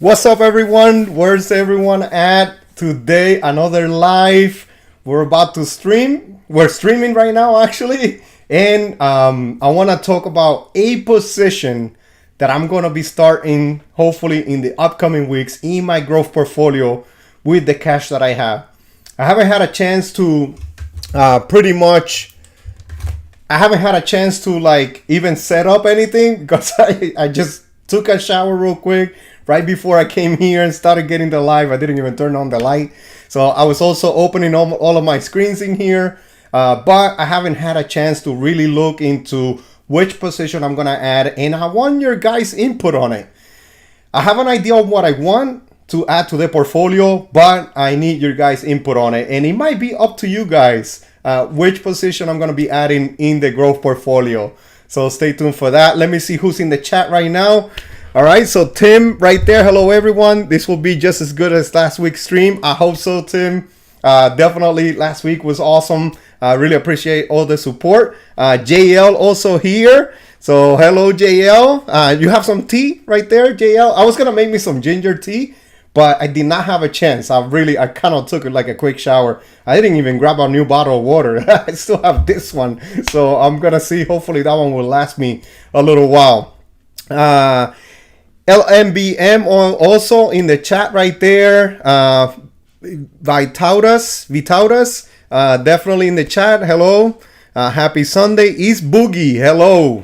What's up, everyone? Where's everyone at today? Another live. We're about to stream. We're streaming right now, actually. And I want to talk about a position that I'm going to be starting, hopefully, in the upcoming weeks in my growth portfolio with the cash that I have. I haven't had a chance to like even set up anything because I just took a shower real quick right before I came here and started getting the live. I didn't even turn on the light. So I was also opening all of my screens in here. But I haven't had a chance to really look into which position I'm going to add. And I want your guys' input on it. I have an idea of what I want to add to the portfolio, but I need your guys' input on it. And it might be up to you guys which position I'm going to be adding in the growth portfolio. So stay tuned for that. Let me see who's in the chat right now. All right, so Tim right there. Hello, everyone. This will be just as good as last week's stream. I hope so, Tim. Definitely last week was awesome. I really appreciate all the support. JL also here. So hello, JL. You have some tea right there, JL. I was going to make me some ginger tea, but I did not have a chance. I kind of took it like a quick shower. I didn't even grab a new bottle of water. I still have this one. So I'm going to see. Hopefully that one will last me a little while. LMBM also in the chat right there. Vitautas, definitely in the chat. Hello. Happy Sunday. East Boogie. Hello.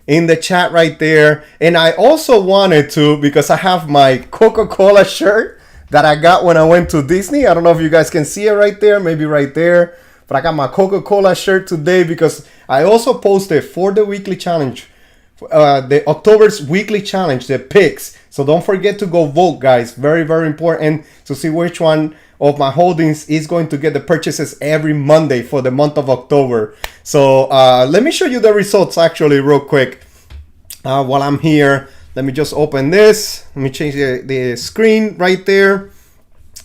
In the chat right there. And I also wanted to, because I have my Coca-Cola shirt that I got when I went to Disney. I don't know if you guys can see it right there. Maybe right there. But I got my Coca-Cola shirt today because I also posted for the weekly challenge. The October's weekly challenge, the picks. So don't forget to go vote, guys. Very, very important to see which one of my holdings is going to get the purchases every Monday for the month of October. So let me show you the results actually real quick while I'm here. Let me just open this. Let me change the screen right there.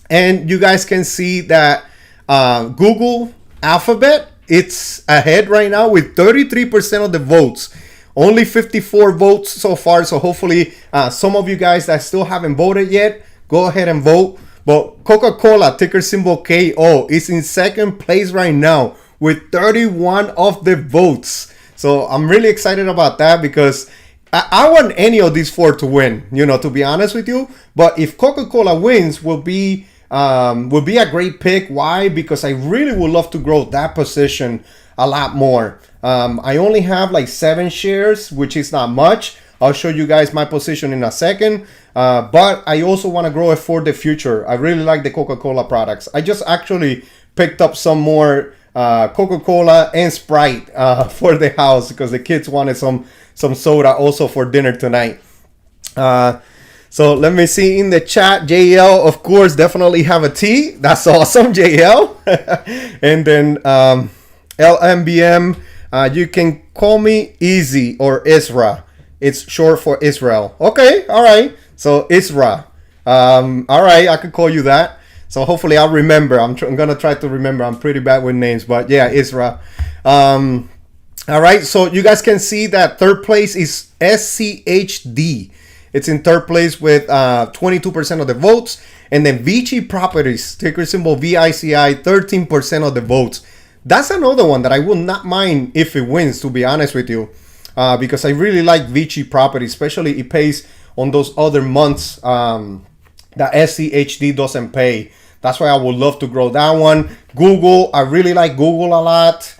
And you guys can see that Google Alphabet, it's ahead right now with 33% of the votes. Only 54 votes so far, so hopefully some of you guys that still haven't voted yet, go ahead and vote. But Coca-Cola, ticker symbol KO, is in second place right now with 31 of the votes. So I'm really excited about that because I want any of these four to win, to be honest with you. But if Coca-Cola wins, will be a great pick. Why? Because I really would love to grow that position a lot more. I only have like 7 shares, which is not much. I'll show you guys my position in a second. But I also want to grow it for the future. I really like the Coca-Cola products. I just actually picked up some more Coca-Cola and Sprite for the house because the kids wanted some soda also for dinner tonight. So let me see in the chat. JL, of course, definitely have a tea. That's awesome, JL. And then LMBM, you can call me Easy or Isra. It's short for Israel. Okay, all right. So Isra. All right, I could call you that. So hopefully I'll remember. I'm going to try to remember. I'm pretty bad with names, but yeah, Isra. All right, so you guys can see that third place is SCHD. It's in third place with 22% of the votes. And then Vici Properties, ticker symbol VICI, 13% of the votes. That's another one that I will not mind if it wins, to be honest with you. Because I really like Vici Properties, especially it pays on those other months that SCHD doesn't pay. That's why I would love to grow that one. Google, I really like Google a lot.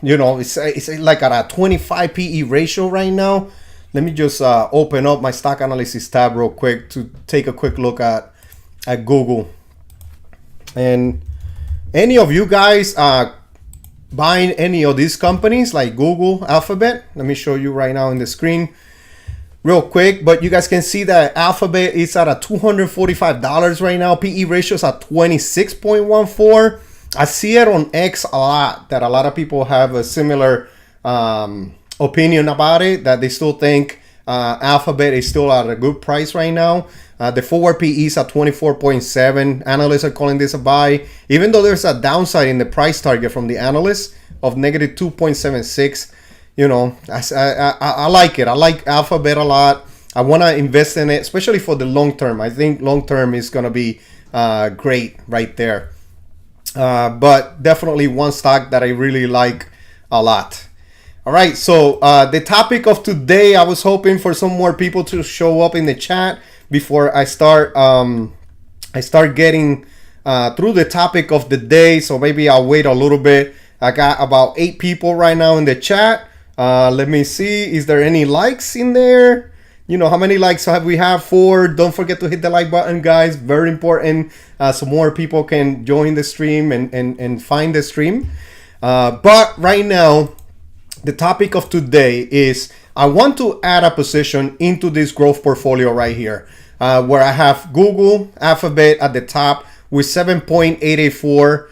It's like at a 25 PE ratio right now. Let me just open up my stock analysis tab real quick to take a quick look at Google. And any of you guys buying any of these companies like Google, Alphabet? Let me show you right now on the screen real quick. But you guys can see that Alphabet is at a $245 right now. PE ratio is at 26.14. I see it on X a lot that a lot of people have a similar opinion about it, that they still think Alphabet is still at a good price right now. The forward PE is at 24.7. Analysts are calling this a buy, even though there's a downside in the price target from the analysts of negative 2.76. I like it. I like Alphabet a lot. I want to invest in it, especially for the long term. I think long term is going to be great right there. But definitely one stock that I really like a lot. All right, so the topic of today, I was hoping for some more people to show up in the chat before I start getting through the topic of the day. So maybe I'll wait a little bit. I got about 8 people right now in the chat. Let me see. Is there any likes in there? You know, how many likes have we have? 4. Don't forget to hit the like button, guys. Very important. So more people can join the stream and find the stream. But right now, the topic of today is I want to add a position into this growth portfolio right here, where I have Google, Alphabet at the top with 7.884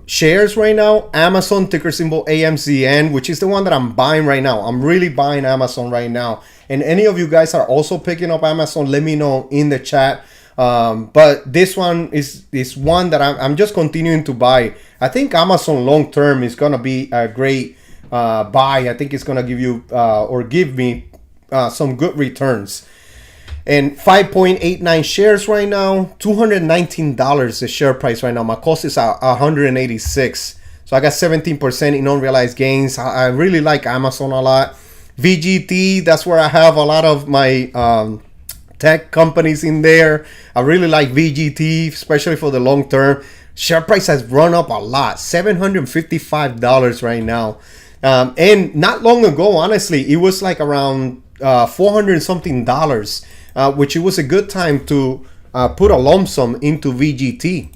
shares right now. Amazon, ticker symbol AMZN, which is the one that I'm buying right now. I'm really buying Amazon right now. And any of you guys are also picking up Amazon, let me know in the chat. But this one is one that I'm just continuing to buy. I think Amazon long term is gonna be a great buy. I think it's gonna give you or give me some good returns. And 5.89 shares right now, $219 the share price right now. My cost is 186. So I got 17% in unrealized gains. I really like Amazon a lot. VGT, that's where I have a lot of my tech companies in there. I really like VGT, especially for the long term. Share price has run up a lot, $755 right now. And not long ago, honestly, it was like around $400 something, which it was a good time to put a lump sum into VGT.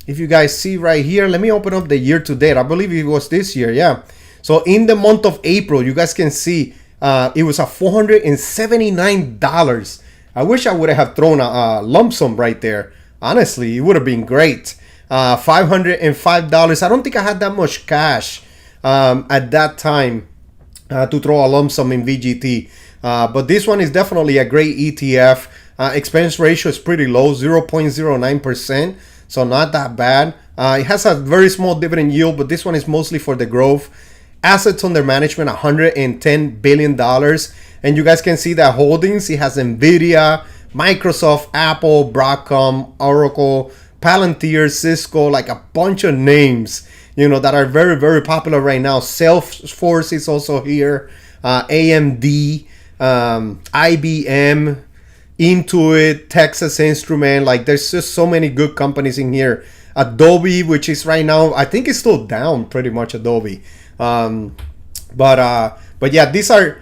If you guys see right here, let me open up the year to date. I believe it was this year, yeah. So in the month of April, you guys can see it was a $479. I wish I would have thrown a lump sum right there. Honestly, it would have been great. $505. I don't think I had that much cash at that time to throw a lump sum in VGT. But this one is definitely a great ETF. Expense ratio is pretty low, 0.09%. So not that bad. It has a very small dividend yield, but this one is mostly for the growth. Assets under management, $110 billion. And you guys can see that holdings. It has NVIDIA, Microsoft, Apple, Broadcom, Oracle, Palantir, Cisco, like a bunch of names, you know, that are very, very popular right now. Salesforce is also here. AMD, IBM, Intuit, Texas Instrument. Like there's just so many good companies in here. Adobe, which is right now, I think it's still down pretty much, Adobe. But yeah, these are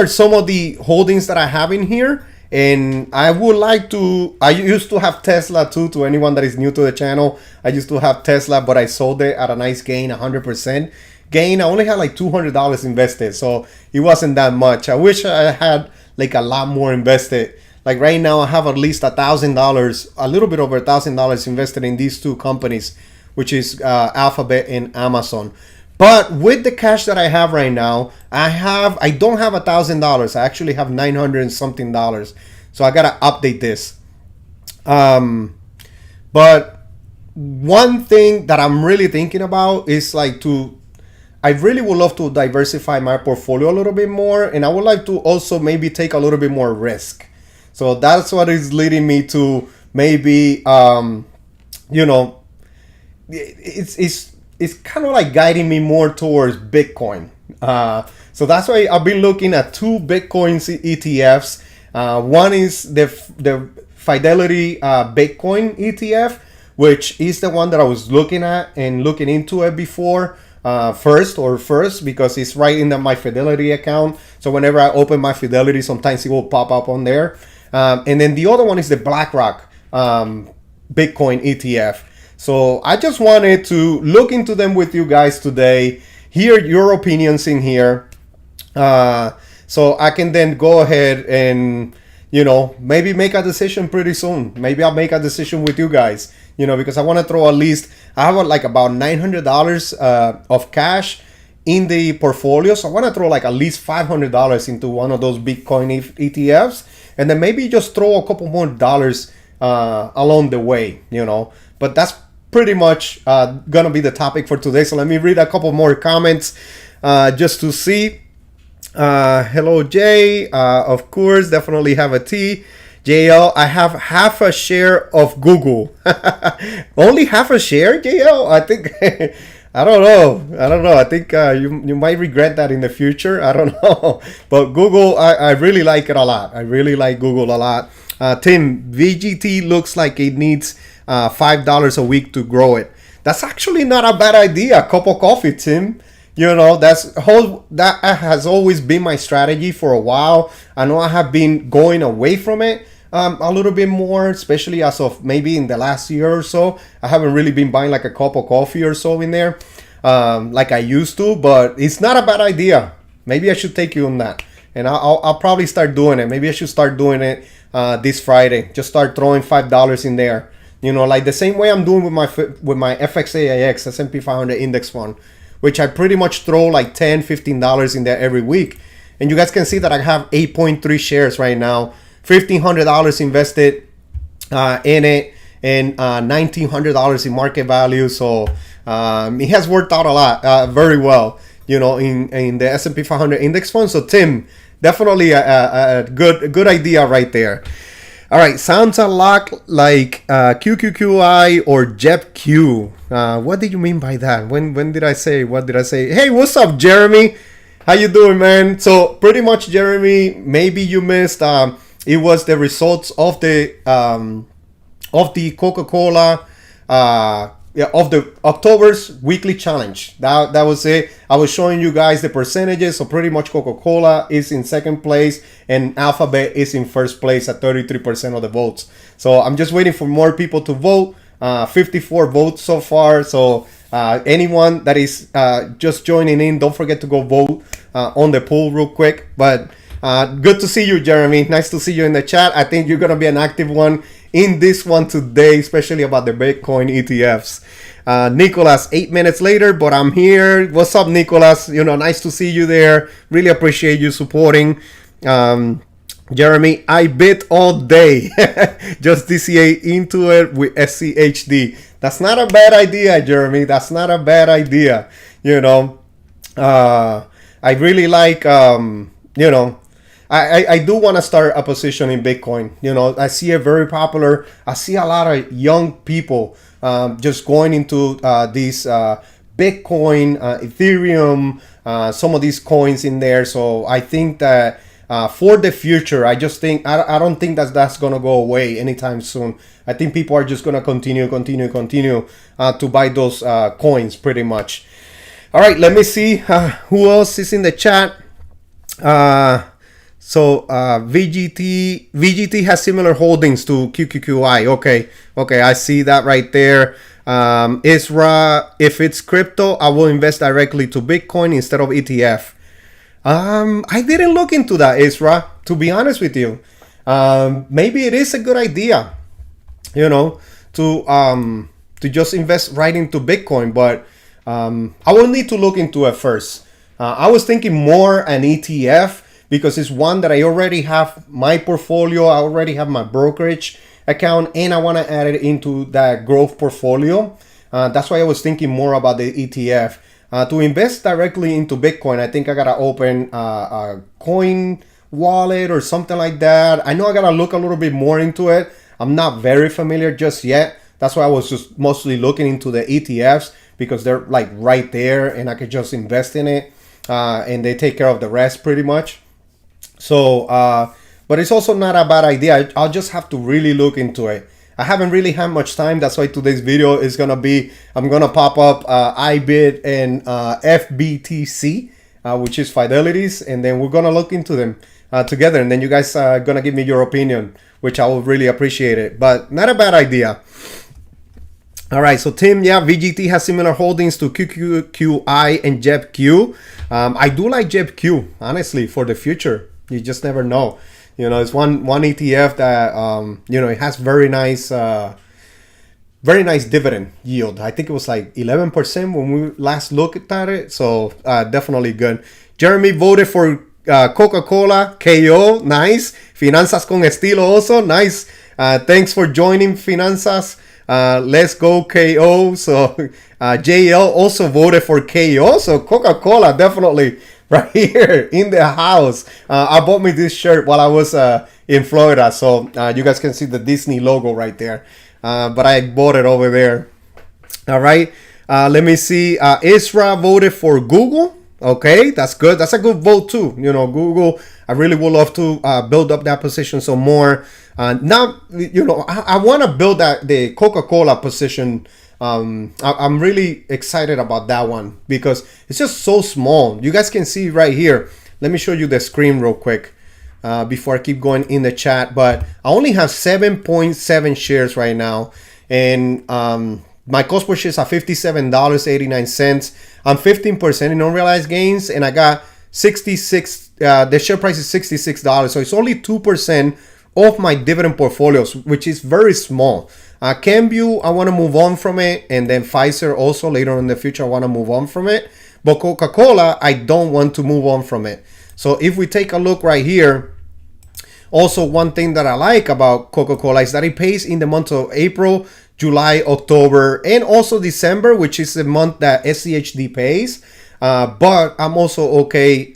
some of the holdings that I have in here. And I would like to, I used to have Tesla too, to anyone that is new to the channel. I used to have Tesla, but I sold it at a nice gain, 100% gain. I only had like $200 invested, so it wasn't that much. I wish I had like a lot more invested. Like right now I have at least $1,000, a little bit over $1,000 invested in these two companies, which is Alphabet and Amazon. But with the cash that I have right now, I don't have $1,000. I actually have $900 and something. So I gotta update this. But one thing that I'm really thinking about is like I really would love to diversify my portfolio a little bit more, and I would like to also maybe take a little bit more risk. So that's what is leading me to maybe, you know, it's kind of like guiding me more towards Bitcoin. So that's why I've been looking at 2 Bitcoin ETFs. One is the Fidelity Bitcoin ETF, which is the one that I was looking at and looking into it before first, because it's right in my Fidelity account. So whenever I open my Fidelity, sometimes it will pop up on there. And then the other one is the BlackRock Bitcoin ETF. So I just wanted to look into them with you guys today, hear your opinions in here, so I can then go ahead and, you know, maybe make a decision pretty soon. Maybe I'll make a decision with you guys, you know, because I want to throw at least, I have like about $900 of cash in the portfolio. So I want to throw like at least $500 into one of those Bitcoin ETFs, and then maybe just throw a couple more dollars along the way, you know. But that's pretty much gonna be the topic for today. So let me read a couple more comments just to see. Hello, Jay. Of course, definitely have a T. JL, I have half a share of Google. Only half a share, JL? I think, I don't know. I don't know. I think you might regret that in the future. I don't know. But Google, I really like it a lot. I really like Google a lot. Tim, VGT looks like it needs $5 a week to grow it. That's actually not a bad idea. A cup of coffee, Tim. You know, that has always been my strategy for a while. I know I have been going away from it a little bit more, especially as of maybe in the last year or so. I haven't really been buying like a cup of coffee or so in there like I used to, but it's not a bad idea. Maybe I should take you on that, and I'll probably start doing it. Maybe I should start doing it this Friday. Just start throwing $5 in there. You know, like the same way I'm doing with my FXAIX S&P 500 index fund, which I pretty much throw like $10-15 in there every week. And you guys can see that I have 8.3 shares right now, $1,500 invested in it, and $1,900 in market value. So it has worked out a lot, very well, you know, in the S&P 500 index fund. So Tim, definitely a good idea right there. All right, sounds a lot like QQQI or JEPQ. What did you mean by that? When did I say? What did I say? Hey, what's up, Jeremy? How you doing, man? So pretty much, Jeremy, maybe you missed. It was the results of the Coca-Cola of the October's weekly challenge. That was it. I was showing you guys the percentages. So pretty much Coca-Cola is in second place and Alphabet is in first place at 33% of the votes. So I'm just waiting for more people to vote. 54 votes so far. So anyone that is just joining in, don't forget to go vote on the poll real quick. But good to see you, Jeremy. Nice to see you in the chat. I think you're going to be an active one in this one today, especially about the Bitcoin ETFs. Nicholas, 8 minutes later, but I'm here. What's up, Nicholas? You know, nice to see you there. Really appreciate you supporting. Jeremy, I bit all day. Just DCA into it with SCHD. That's not a bad idea, Jeremy. That's not a bad idea. You know, I really like, you know, I do want to start a position in Bitcoin. You know, I see it very popular. I see a lot of young people just going into these Bitcoin, Ethereum, some of these coins in there. So I think that for the future, I just think I don't think that's gonna go away anytime soon. I think people are just gonna continue to buy those coins pretty much. All right, let me see who else is in the chat. So VGT has similar holdings to QQQI. Okay, I see that right there. Isra, if it's crypto, I will invest directly to Bitcoin instead of ETF. I didn't look into that, Isra, to be honest with you. Maybe it is a good idea, you know, to just invest right into Bitcoin, but I will need to look into it first. I was thinking more an ETF, because it's one that I already have my portfolio, I already have my brokerage account, and I want to add it into that growth portfolio. That's why I was thinking more about the ETF. To invest directly into Bitcoin, I think I gotta open a coin wallet or something like that. I know I gotta look a little bit more into it. I'm not very familiar just yet. That's why I was just mostly looking into the ETFs, because they're like right there and I could just invest in it, and they take care of the rest pretty much. So, but it's also not a bad idea. I'll just have to really look into it. I haven't really had much time. That's why today's video is going to be, I'm going to pop up IBIT and FBTC, which is Fidelity's, and then we're going to look into them together. And then you guys are going to give me your opinion, which I would really appreciate it. But not a bad idea. All right, so Tim, yeah, VGT has similar holdings to QQQI and JEPQ. I do like JEPQ, honestly, for the future. You just never know. You know, it's one ETF that, you know, it has very nice dividend yield. I think it was like 11% when we last looked at it. So definitely good. Jeremy voted for Coca-Cola, KO, nice. Finanzas con estilo also, nice. Thanks for joining, Finanzas. Let's go KO. So JL also voted for KO. So Coca-Cola definitely right here in the house. I bought me this shirt while I was in Florida, so you guys can see the Disney logo right there. But I bought it over there. All right. Let me see. Isra voted for Google. Okay, that's good. That's a good vote too. Google. I really would love to build up that position some more. Now, I want to build the Coca-Cola position. I'm really excited about that one because it's just so small. You guys can see right here. Let me show you the screen real quick before I keep going in the chat. But I only have 7.7 shares right now, and my cost per share is at $57.89. I'm 15% in unrealized gains, and I got 66. The share price is $66, so it's only 2% of my dividend portfolios, which is very small. Kenvue, I want to move on from it, and then Pfizer also later on in the future, I want to move on from it. But Coca-Cola, I don't want to move on from it. So if we take a look right here, also one thing that I like about Coca-Cola is that it pays in the month of April, July, October, and also December, which is the month that SCHD pays. But I'm also okay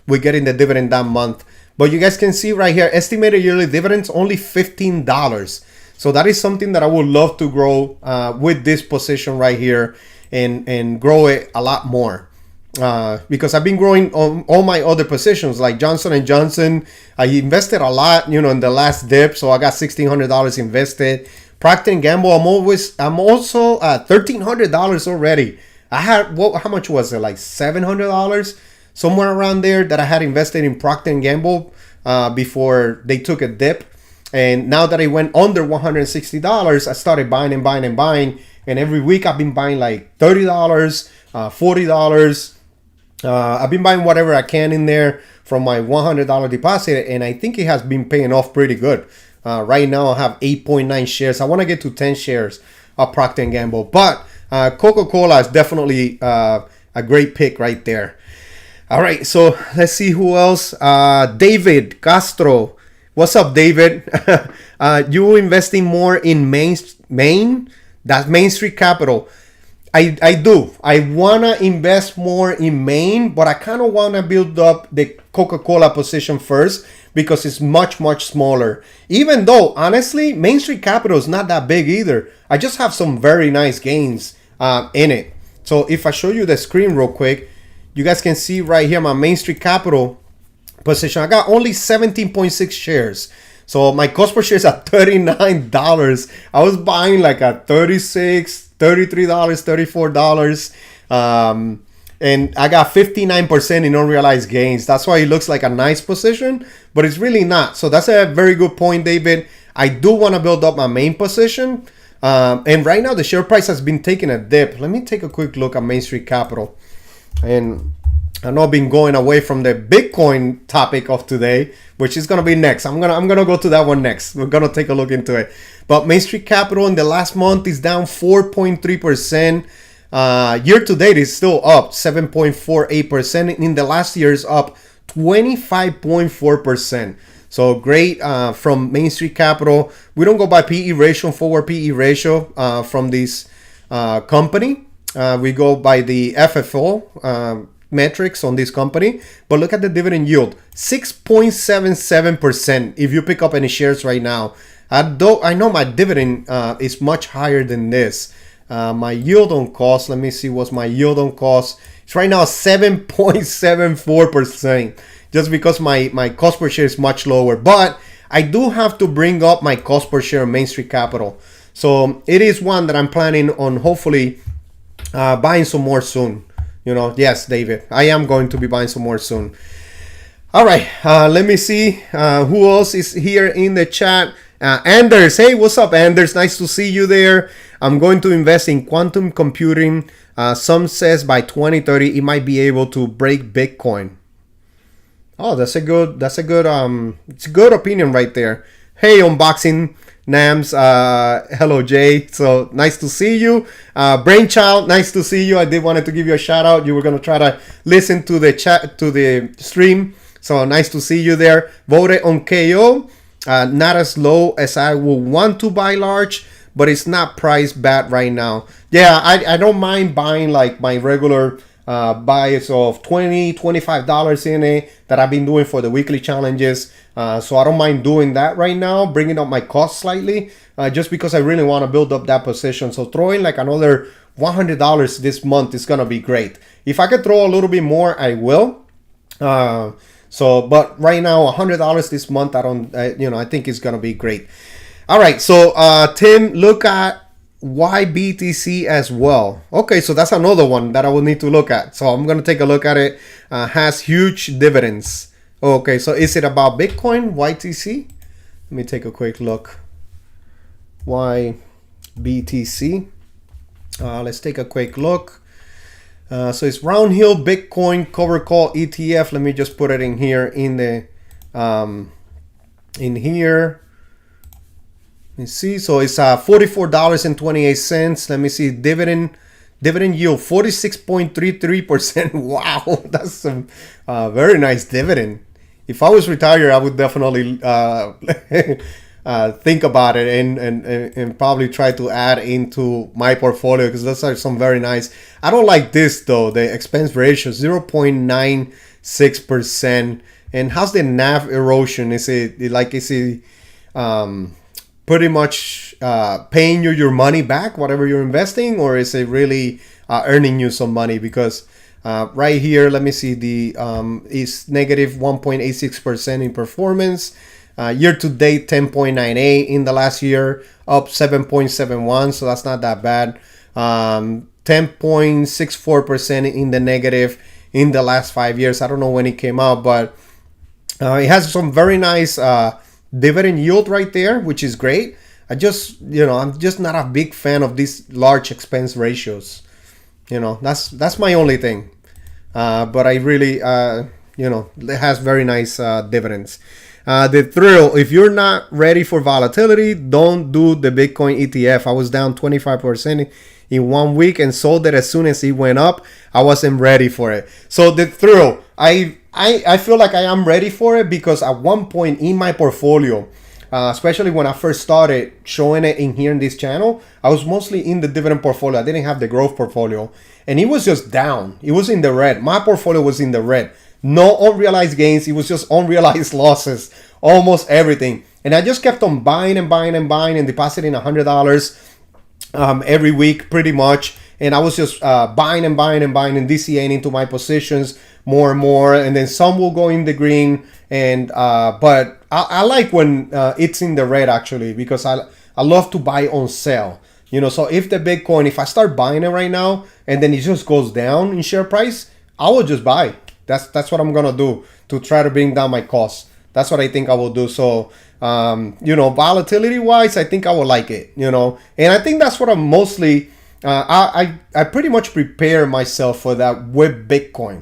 with getting the dividend that month. But you guys can see right here, estimated yearly dividends only $15. So that is something that I would love to grow with this position right here and grow it a lot more. Because I've been growing on all my other positions like Johnson & Johnson. I invested a lot, in the last dip. So I got $1,600 invested. Procter & Gamble, I'm also at $1,300 already. I had, how much was it? Like $700? Somewhere around there that I had invested in Procter & Gamble before they took a dip. And now that it went under $160, I started buying and buying and buying. And every week I've been buying like $30, $40. I've been buying whatever I can in there from my $100 deposit. And I think it has been paying off pretty good. Right now I have 8.9 shares. I want to get to 10 shares of Procter & Gamble. But Coca-Cola is definitely a great pick right there. All right, so let's see who else. David Castro. What's up, David? You investing more in Main? That's Main Street Capital. I do. I want to invest more in Main, but I kind of want to build up the Coca-Cola position first because it's much, much smaller. Even though, honestly, Main Street Capital is not that big either. I just have some very nice gains in it. So if I show you the screen real quick, you guys can see right here my Main Street Capital position. I got only 17.6 shares. So my cost per share is at $39. I was buying like at $36, $33, $34. And I got 59% in unrealized gains. That's why it looks like a nice position, but it's really not. So that's a very good point, David. I do want to build up my main position. And right now the share price has been taking a dip. Let me take a quick look at Main Street Capital. And I know I've been going away from the Bitcoin topic of today, which is gonna be next. I'm gonna go to that one next. We're gonna take a look into it. But Main Street Capital in the last month is down 4.3%. Year to date is still up 7.48%. In the last year is up 25.4%. So great from Main Street Capital. We don't go by PE ratio, forward PE ratio from this company. We go by the FFO metrics on this company, but look at the dividend yield, 6.77%. If you pick up any shares right now, I know my dividend is much higher than this. My yield on cost, let me see what's my yield on cost. It's right now 7.74%, just because my cost per share is much lower. But I do have to bring up my cost per share on Main Street Capital. So it is one that I'm planning on hopefully buying some more soon. Yes, David, I am going to be buying some more soon. All right, let me see who else is here in the chat. Anders, hey, what's up, Anders? Nice to see you there. I'm going to invest in quantum computing. Some says by 2030 it might be able to break Bitcoin. Oh, it's a good opinion right there. Hey, unboxing Nams, hello Jay, so nice to see you. Brainchild, nice to see you. I did wanted to give you a shout out. You were gonna try to listen to the chat, to the stream, so nice to see you there. Voted on KO, not as low as I would want to buy large, but it's not priced bad right now. Yeah, I don't mind buying like my regular buys of $20-$25 in it that I've been doing for the weekly challenges. So I don't mind doing that right now, bringing up my cost slightly, just because I really want to build up that position. So throwing like another $100 this month is gonna be great. If I could throw a little bit more, I will. But right now, $100 this month, I think it's gonna be great. All right, so Tim, look at YBTC as well. Okay, so that's another one that I will need to look at. So I'm gonna take a look at it. Has huge dividends. Okay, so is it about Bitcoin, YTC? Let me take a quick look. YBTC. Let's take a quick look. So it's Roundhill Bitcoin Cover Call ETF. Let me just put it in here in the in here. Let me see. So it's $44.28. Let me see. Dividend yield 46.33%. Wow, that's some very nice dividend. If I was retired, I would definitely think about it and probably try to add into my portfolio, because those are some very nice. I don't like this though. The expense ratio 0.96%. And how's the NAV erosion? Is it pretty much paying you your money back, whatever you're investing, or is it really earning you some money? Because right here, let me see, the is negative 1.86% in performance. Year to date 10.98 in the last year, up 7.71, so that's not that bad. 10.64% in the negative in the last 5 years. I don't know when it came out, but it has some very nice dividend yield right there, which is great. I'm just not a big fan of these large expense ratios. That's my only thing. But I really, it has very nice dividends. The thrill, if you're not ready for volatility, don't do the Bitcoin ETF. I was down 25% in 1 week and sold it as soon as it went up. I wasn't ready for it. So the thrill, I feel like I am ready for it, because at one point in my portfolio, especially when I first started showing it in here in this channel, I was mostly in the dividend portfolio. I didn't have the growth portfolio, and it was just down. It was in the red. My portfolio was in the red. No unrealized gains. It was just unrealized losses, almost everything. And I just kept on buying and buying and buying and depositing $100 every week pretty much. And I was just buying and buying and buying and DCAing into my positions more and more. And then some will go in the green. And but I like when it's in the red, actually, because I love to buy on sale. So if the Bitcoin, if I start buying it right now and then it just goes down in share price, I will just buy. That's what I'm gonna do to try to bring down my costs. That's what I think I will do. So volatility wise, I think I will like it. And I think that's what I'm mostly. I pretty much prepare myself for that with Bitcoin,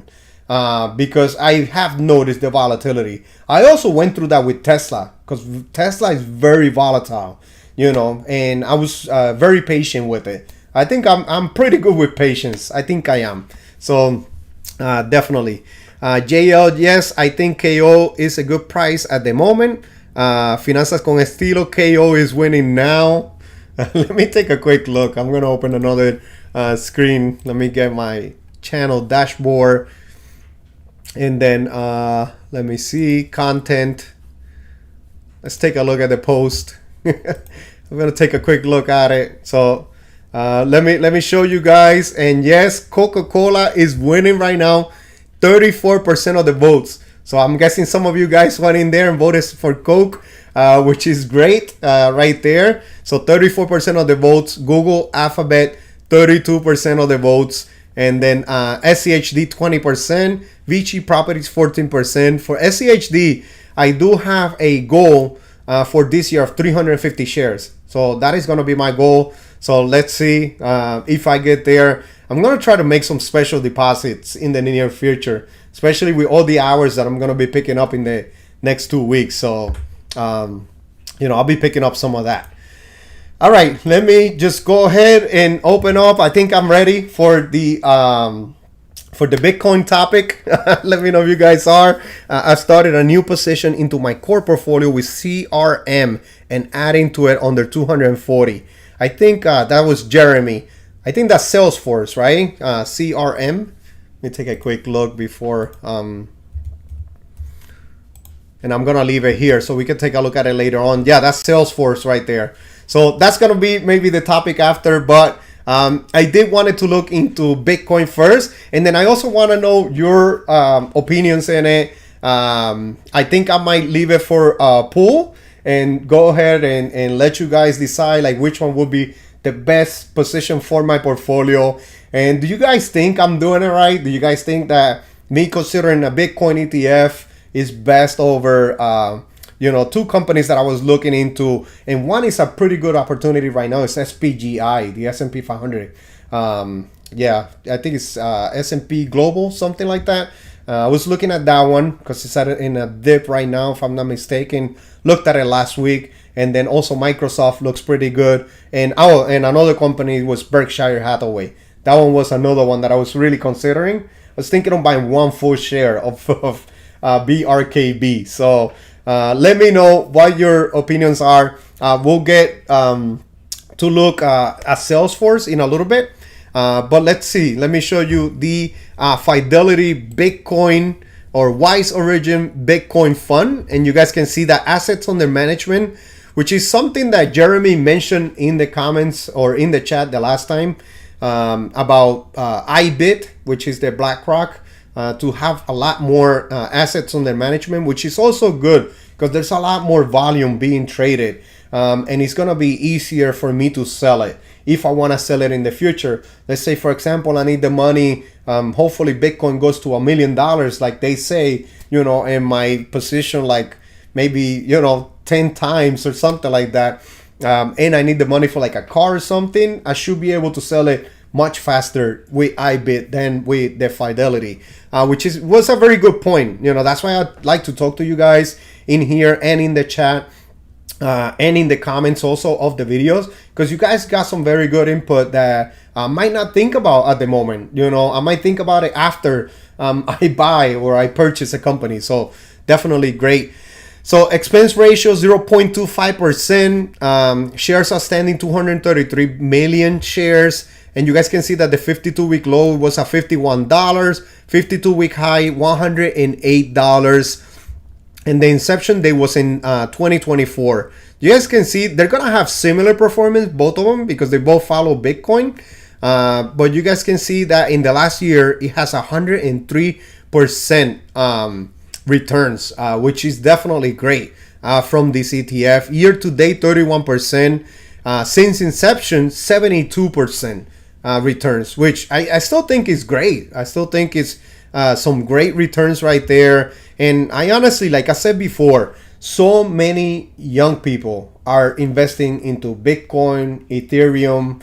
because I have noticed the volatility. I also went through that with Tesla, because Tesla is very volatile. And I was very patient with it. I think I'm pretty good with patience. I think I am. So. Definitely. JL, yes, I think KO is a good price at the moment. Finanzas con Estilo, KO is winning now. Let me take a quick look. I'm going to open another screen. Let me get my channel dashboard. And then let me see. Content. Let's take a look at the post. I'm going to take a quick look at it. So let me show you guys. And yes, Coca-Cola is winning right now, 34% of the votes. So I'm guessing some of you guys went in there and voted for Coke, which is great right there. So 34% of the votes. Google, Alphabet, 32% of the votes. And then SCHD 20%, Vici Properties 14%. For SCHD, I do have a goal for this year of 350 shares. So that is going to be my goal. So let's see if I get there. I'm going to try to make some special deposits in the near future, especially with all the hours that I'm going to be picking up in the next 2 weeks. So, I'll be picking up some of that. All right, let me just go ahead and open up. I think I'm ready for the Bitcoin topic. Let me know if you guys are. I've started a new position into my core portfolio with CRM and adding to it under 240. I think that was Jeremy. I think that's Salesforce, right? CRM. me take a quick look before, and I'm gonna leave it here so we can take a look at it later on. Yeah, that's Salesforce right there. So that's gonna be maybe the topic after, but I did wanted to look into Bitcoin first, and then I also want to know your opinions in it. I think I might leave it for a pool and go ahead and let you guys decide like which one would be the best position for my portfolio. And do you guys think I'm doing it right? Do you guys think that me considering a Bitcoin ETF is best over two companies that I was looking into, and one is a pretty good opportunity right now. It's SPGI, the S&P 500. Yeah, I think it's S&P Global, something like that. I was looking at that one because it's in a dip right now, if I'm not mistaken. Looked at it last week, and then also Microsoft looks pretty good. And another company was Berkshire Hathaway. That one was another one that I was really considering. I was thinking of buying one full share of BRKB. So let me know what your opinions are. We'll get to look at Salesforce in a little bit. But let's see. Let me show you the Fidelity Bitcoin or Wise Origin Bitcoin Fund. And you guys can see the assets under management, which is something that Jeremy mentioned in the comments or in the chat the last time about IBIT, which is the BlackRock. To have a lot more assets under management, which is also good because there's a lot more volume being traded, and it's gonna be easier for me to sell it if I want to sell it in the future. Let's say, for example, I need the money. Hopefully, Bitcoin goes to $1 million, like they say, in my position, like maybe 10 times or something like that, and I need the money for like a car or something. I should be able to sell it much faster with IBIT than with the Fidelity, which was a very good point. That's why I like to talk to you guys in here and in the chat and in the comments also of the videos, because you guys got some very good input that I might not think about at the moment. I might think about it after I buy or I purchase a company. So definitely great. So expense ratio 0.25%, shares outstanding 233 million shares. And you guys can see that the 52-week low was at $51, 52-week high $108, and the inception date was in 2024. You guys can see they're gonna have similar performance, both of them, because they both follow Bitcoin. But you guys can see that in the last year it has 103% returns, which is definitely great from this ETF. Year to date 31%, since inception 72%. Returns, which I still think is great. I still think it's some great returns right there. And I honestly, like I said before, so many young people are investing into Bitcoin, Ethereum,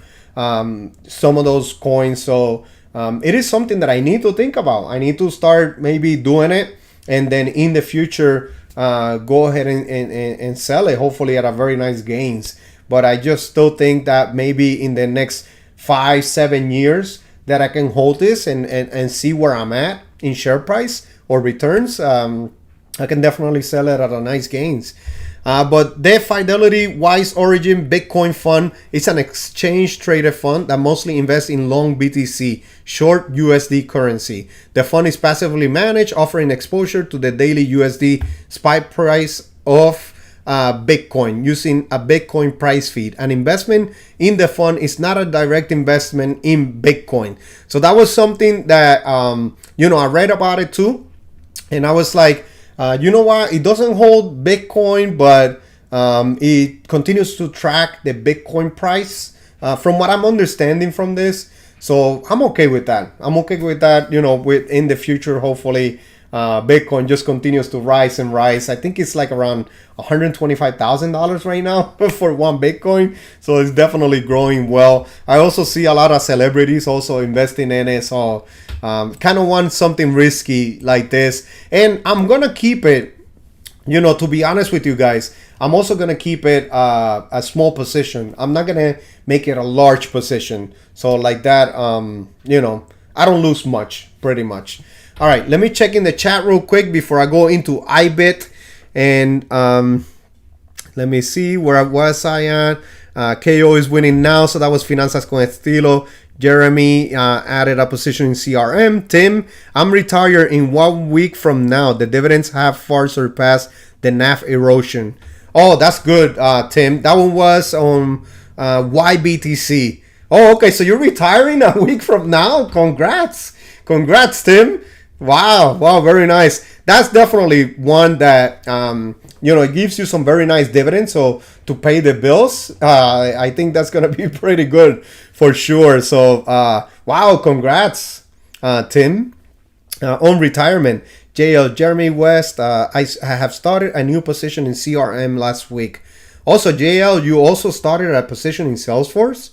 some of those coins. So it is something that I need to think about. I need to start maybe doing it, and then in the future go ahead and sell it, hopefully at a very nice gains. But I just still think that maybe in the next 5-7 years that I can hold this and see where I'm at in share price or returns. I can definitely sell it at a nice gains. But the Fidelity Wise Origin Bitcoin Fund is an exchange traded fund that mostly invests in long BTC, short USD currency. The fund is passively managed, offering exposure to the daily USD spike price of Bitcoin using a Bitcoin price feed. An investment in the fund is not a direct investment in Bitcoin. So that was something that I read about it too, and I was like, you know what? It doesn't hold Bitcoin, but it continues to track the Bitcoin price, from what I'm understanding from this. So I'm okay with that. I'm okay with that. With in the future, hopefully. Bitcoin just continues to rise and rise. I think it's like around $125,000 right now for one Bitcoin. So it's definitely growing well. I also see a lot of celebrities also investing in it. So kind of want something risky like this. And I'm going to keep it, to be honest with you guys, I'm also going to keep it a small position. I'm not going to make it a large position. So like that, I don't lose much, pretty much. All right, let me check in the chat real quick before I go into IBIT. And let me see, where was I at? KO is winning now, so that was Finanzas con Estilo. Jeremy added a position in CRM. Tim, I'm retired in 1 week from now. The dividends have far surpassed the NAV erosion. Oh, that's good, Tim. That one was on YBTC. Oh, okay. So you're retiring a week from now. Congrats, Tim. Wow, very nice. That's definitely one that it gives you some very nice dividends. So to pay the bills, I think that's gonna be pretty good for sure. So wow, congrats, Tim, on retirement. JL Jeremy West, I have started a new position in CRM last week. Also, JL, you also started a position in Salesforce.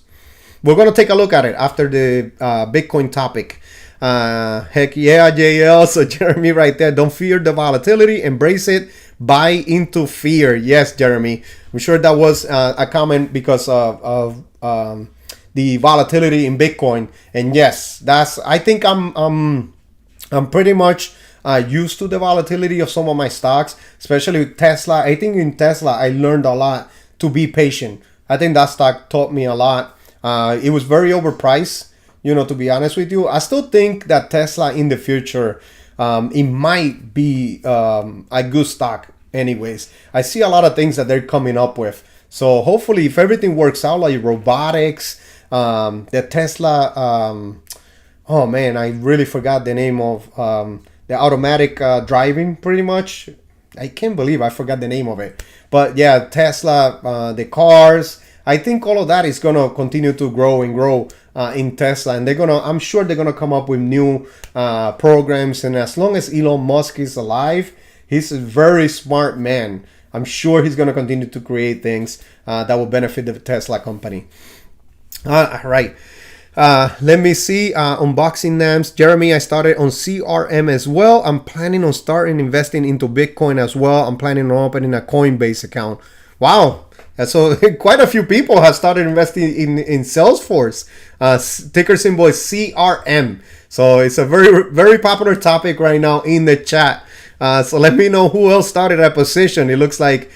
We're gonna take a look at it after the Bitcoin topic. Heck yeah, JL. So Jeremy right there, don't fear the volatility, embrace it, buy into fear. Yes, Jeremy, I'm sure that was a comment because of the volatility in Bitcoin. And yes, I think I'm pretty much used to the volatility of some of my stocks, especially with Tesla. I think in Tesla I learned a lot to be patient. I think that stock taught me a lot. It was very overpriced, to be honest with you. I still think that Tesla in the future, it might be a good stock anyways. I see a lot of things that they're coming up with. So hopefully if everything works out, like robotics, the Tesla, oh man, I really forgot the name of the automatic driving pretty much. I can't believe I forgot the name of it. But yeah, Tesla, the cars, I think all of that is going to continue to grow and grow in Tesla. And I'm sure they're going to come up with new programs. And as long as Elon Musk is alive, he's a very smart man. I'm sure he's going to continue to create things that will benefit the Tesla company. All right. Let me see. Unboxing names. Jeremy, I started on CRM as well. I'm planning on starting investing into Bitcoin as well. I'm planning on opening a Coinbase account. Wow. So quite a few people have started investing in Salesforce. Ticker symbol is CRM. So it's a very, very popular topic right now in the chat. So let me know who else started a position. It looks like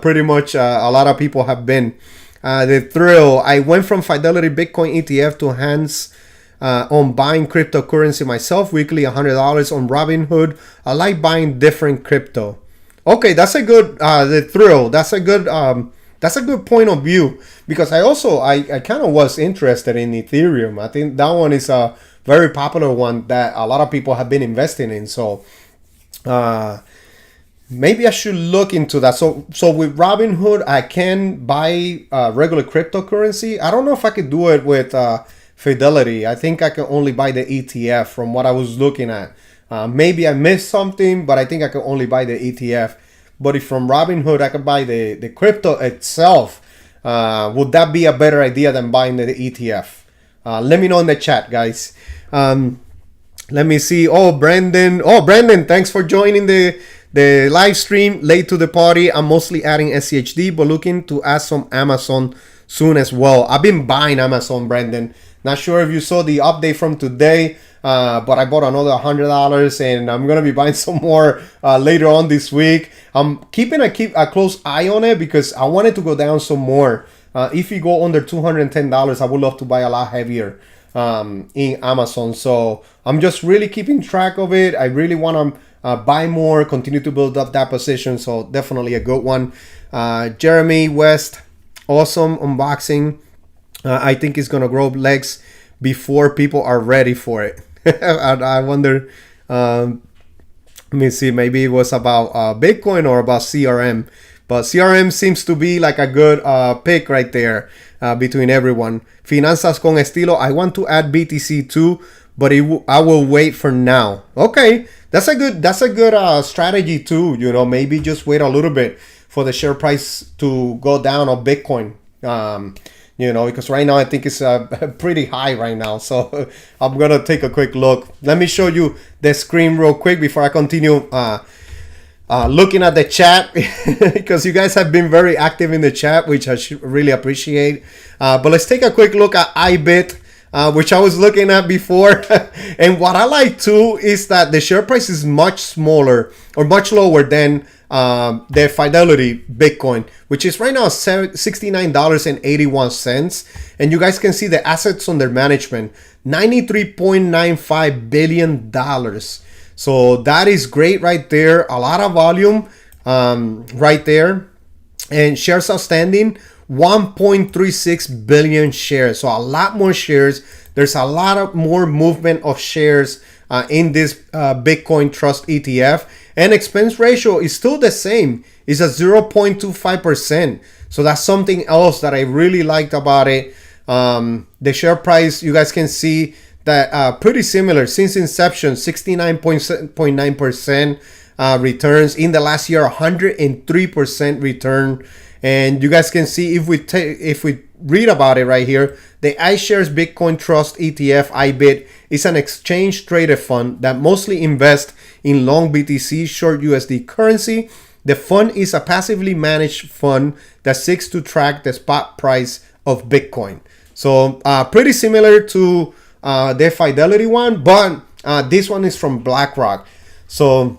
pretty much a lot of people have been. The thrill. I went from Fidelity Bitcoin ETF to hands on buying cryptocurrency myself weekly, $100 on Robinhood. I like buying different crypto. Okay, that's a good the thrill. That's a good point of view, because I kind of was interested in Ethereum. I think that one is a very popular one that a lot of people have been investing in. So maybe I should look into that. So with Robinhood, I can buy regular cryptocurrency. I don't know if I could do it with Fidelity. I think I can only buy the ETF from what I was looking at. Maybe I missed something, but I think I can only buy the ETF. But if from Robinhood I can buy the crypto itself, would that be a better idea than buying the ETF? Let me know in the chat, guys. Let me see. Brandon, thanks for joining the live stream. Late to the party. I'm mostly adding SCHD, but looking to add some Amazon soon as well. I've been buying Amazon, Brandon. Not sure if you saw the update from today, but I bought another $100, and I'm gonna be buying some more later on this week. I'm keeping a close eye on it because I want it to go down some more. If you go under $210, I would love to buy a lot heavier in Amazon. So I'm just really keeping track of it. I really want to buy more, continue to build up that position. So definitely a good one. Jeremy West, awesome unboxing. I think it's gonna grow legs before people are ready for it. I wonder. Let me see. Maybe it was about Bitcoin or about CRM. But CRM seems to be like a good pick right there between everyone. Finanzas con estilo. I want to add BTC too, but I will wait for now. Okay, that's a good strategy too. Maybe just wait a little bit for the share price to go down on Bitcoin. Because right now I think it's pretty high right now. So I'm gonna take a quick look. Let me show you the screen real quick before I continue looking at the chat, because you guys have been very active in the chat, which I really appreciate. But let's take a quick look at iBit, which I was looking at before. And what I like too is that the share price is much smaller or much lower than the Fidelity Bitcoin, which is right now $69.81. And you guys can see the assets under management, $93.95 billion. So that is great right there. A lot of volume right there. And shares outstanding, 1.36 billion shares. So a lot more shares. There's a lot of more movement of shares in this Bitcoin Trust ETF. And expense ratio is still the same. It's at 0.25%. So that's something else that I really liked about it. The share price, you guys can see that pretty similar since inception, 69.9% returns in the last year, 103% return. And you guys can see if we read about it right here, the iShares Bitcoin Trust ETF IBIT is an exchange traded fund that mostly invests in long BTC, short USD currency. The fund is a passively managed fund that seeks to track the spot price of Bitcoin. So pretty similar to the Fidelity one, but this one is from BlackRock. So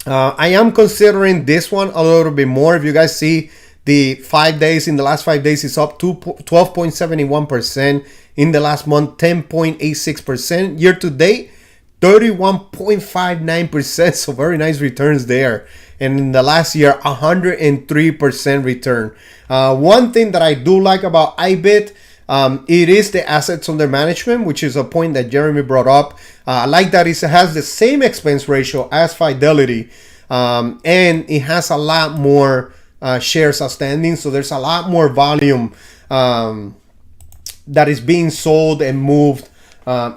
I am considering this one a little bit more. If you guys see the 5 days, in the last 5 days, it's up to 12.71%. In the last month, 10.86%. Year to date, 31.59%. So very nice returns there. And in the last year, 103% return. One thing that I do like about IBIT, it is the assets under management, which is a point that Jeremy brought up. I like that it has the same expense ratio as Fidelity, and it has a lot more shares outstanding. So there's a lot more volume that is being sold and moved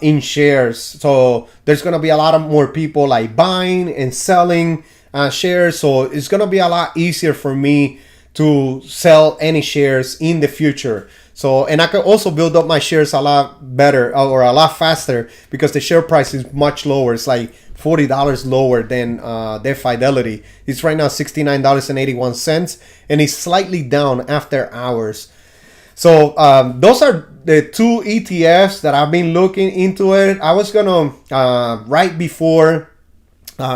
in shares. So there's going to be a lot of more people like buying and selling shares. So it's going to be a lot easier for me to sell any shares in the future. So, and I can also build up my shares a lot better or a lot faster because the share price is much lower. It's like $40 lower than their Fidelity. It's right now $69.81 and it's slightly down after hours. So those are the two ETFs that I've been looking into it. I was gonna right before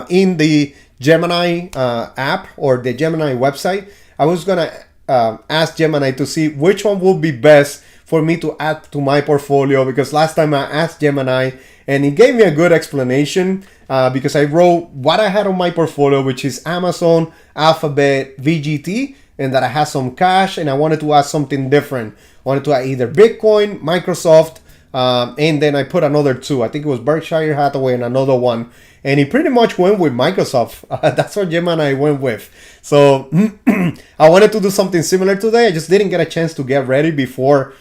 in the Gemini app or the Gemini website, I was gonna ask Gemini to see which one would be best for me to add to my portfolio, because last time I asked Gemini and he gave me a good explanation because I wrote what I had on my portfolio, which is Amazon, Alphabet, VGT, and that I had some cash and I wanted to add something different. I wanted to add either Bitcoin, Microsoft, and then I put another two. I think it was Berkshire Hathaway and another one. And he pretty much went with Microsoft. That's what Gemini went with. So I wanted to do something similar today. I just didn't get a chance to get ready before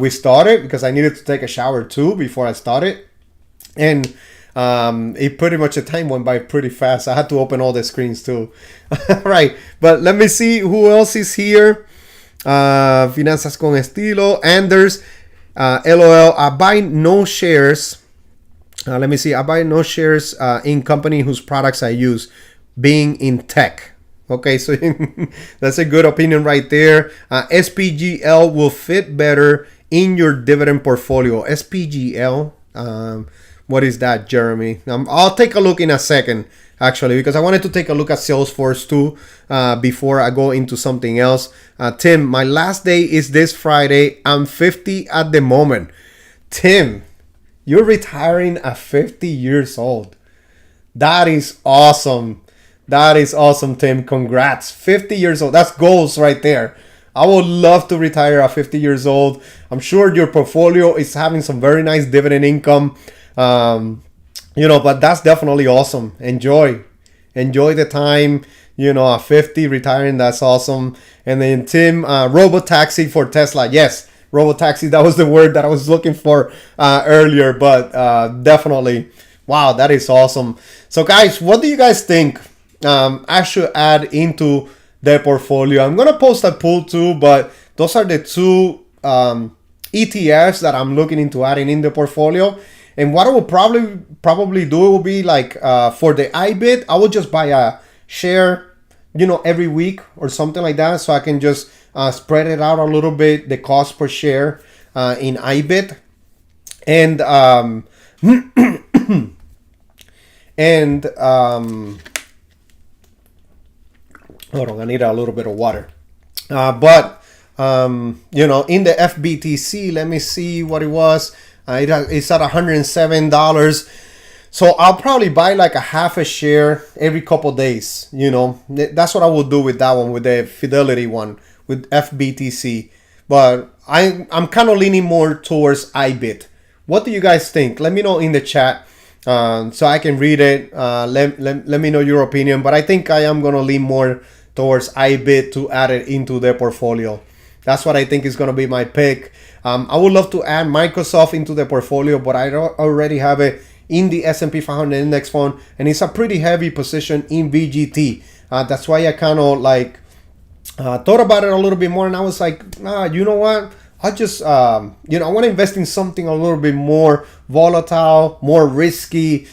we started because I needed to take a shower too before I started. And it pretty much, the time went by pretty fast. I had to open all the screens too. Right. But let me see who else is here. Finanzas con Estilo. Anders. LOL. I buy no shares. Let me see. I buy no shares in company whose products I use, being in tech. Okay, so that's a good opinion right there. SPGL will fit better in your dividend portfolio. SPGL. What is that, Jeremy? I'll take a look in a second, actually, because I wanted to take a look at Salesforce too before I go into something else. Tim, my last day is this Friday. I'm 50 at the moment. Tim, you're retiring at 50 years old. That is awesome. That is awesome, Tim. Congrats. 50 years old. That's goals right there. I would love to retire at 50 years old. I'm sure your portfolio is having some very nice dividend income. But that's definitely awesome. Enjoy the time, at 50 retiring. That's awesome. And then Tim, Robotaxi for Tesla. Yes, Robotaxi. That was the word that I was looking for earlier, but definitely. Wow, that is awesome. So guys, what do you guys think I should add into the portfolio? I'm going to post a poll too, but those are the two ETFs that I'm looking into adding in the portfolio. And what I will probably do will be like for the IBIT, I will just buy a share, every week or something like that. So I can just spread it out a little bit, the cost per share in IBIT. And Hold on, I need a little bit of water. But you know, in the FBTC, let me see what it was. It's at $107. So I'll probably buy like a half a share every couple days. You know, that's what I will do with that one, with the Fidelity one, with FBTC. But I'm kind of leaning more towards IBIT. What do you guys think? Let me know in the chat so I can read it. Let me know your opinion. But I think I am going to lean more towards IBIT to add it into their portfolio. That's what I think is going to be my pick. I would love to add Microsoft into the portfolio, but I already have it in the S&P 500 index fund, and it's a pretty heavy position in VGT. That's why I kind of like thought about it a little bit more, and I was like, you know what? I just, you know, I want to invest in something a little bit more volatile, more risky,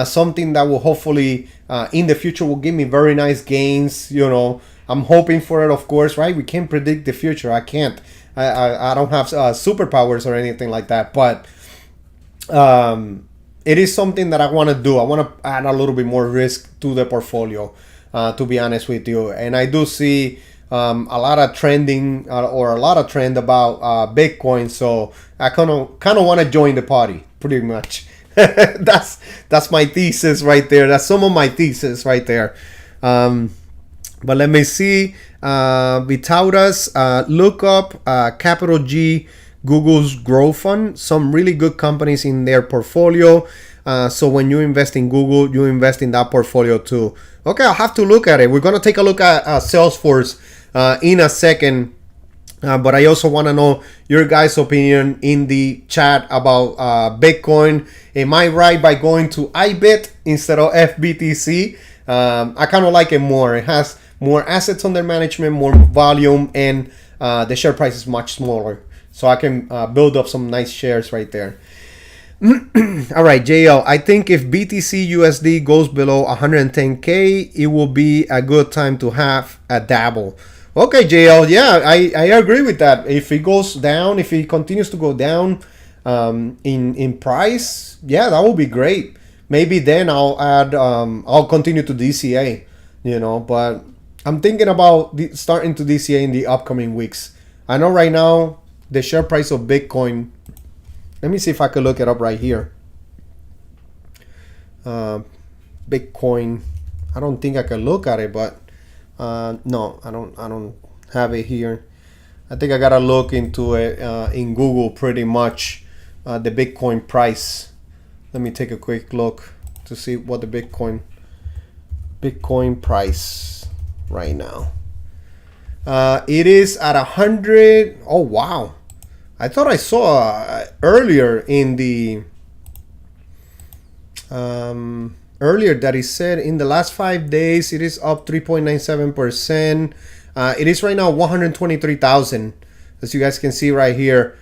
something that will hopefully in the future will give me very nice gains. You know, I'm hoping for it, of course, right? We can't predict the future. I can't. I don't have superpowers or anything like that, but it is something that I want to do. I want to add a little bit more risk to the portfolio, to be honest with you. And I do see a lot of trending or a lot of trend about Bitcoin, so I kind of want to join the party, pretty much. that's my thesis right there. That's some of my thesis right there. But let me see. Vitautas, look up Capital G, Google's Growth Fund. Some really good companies in their portfolio. So when you invest in Google, you invest in that portfolio too. Okay, I'll have to look at it. We're going to take a look at Salesforce in a second. But I also want to know your guys' opinion in the chat about Bitcoin. Am I right by going to IBIT instead of FBTC? I kind of like it more. It has more assets under management, more volume, and the share price is much smaller. So I can build up some nice shares right there. All right, JL, I think if BTC USD goes below 110K, it will be a good time to have a dabble. Okay, JL, yeah, I agree with that. If it goes down, if it continues to go down in price, yeah, that would be great. Maybe then I'll add, I'll continue to DCA, you know, but I'm thinking about starting to DCA in the upcoming weeks. I know right now the share price of Bitcoin, let me see if I could look it up right here. Bitcoin, I don't think I can look at it, but no, I don't have it here. I think I gotta look into it in Google pretty much, the Bitcoin price. Let me take a quick look to see what the Bitcoin price right now. It is at 100. Oh wow, I thought I saw earlier in the earlier that it said in the last 5 days it is up 3.97%. It is right now 123,000, as you guys can see right here.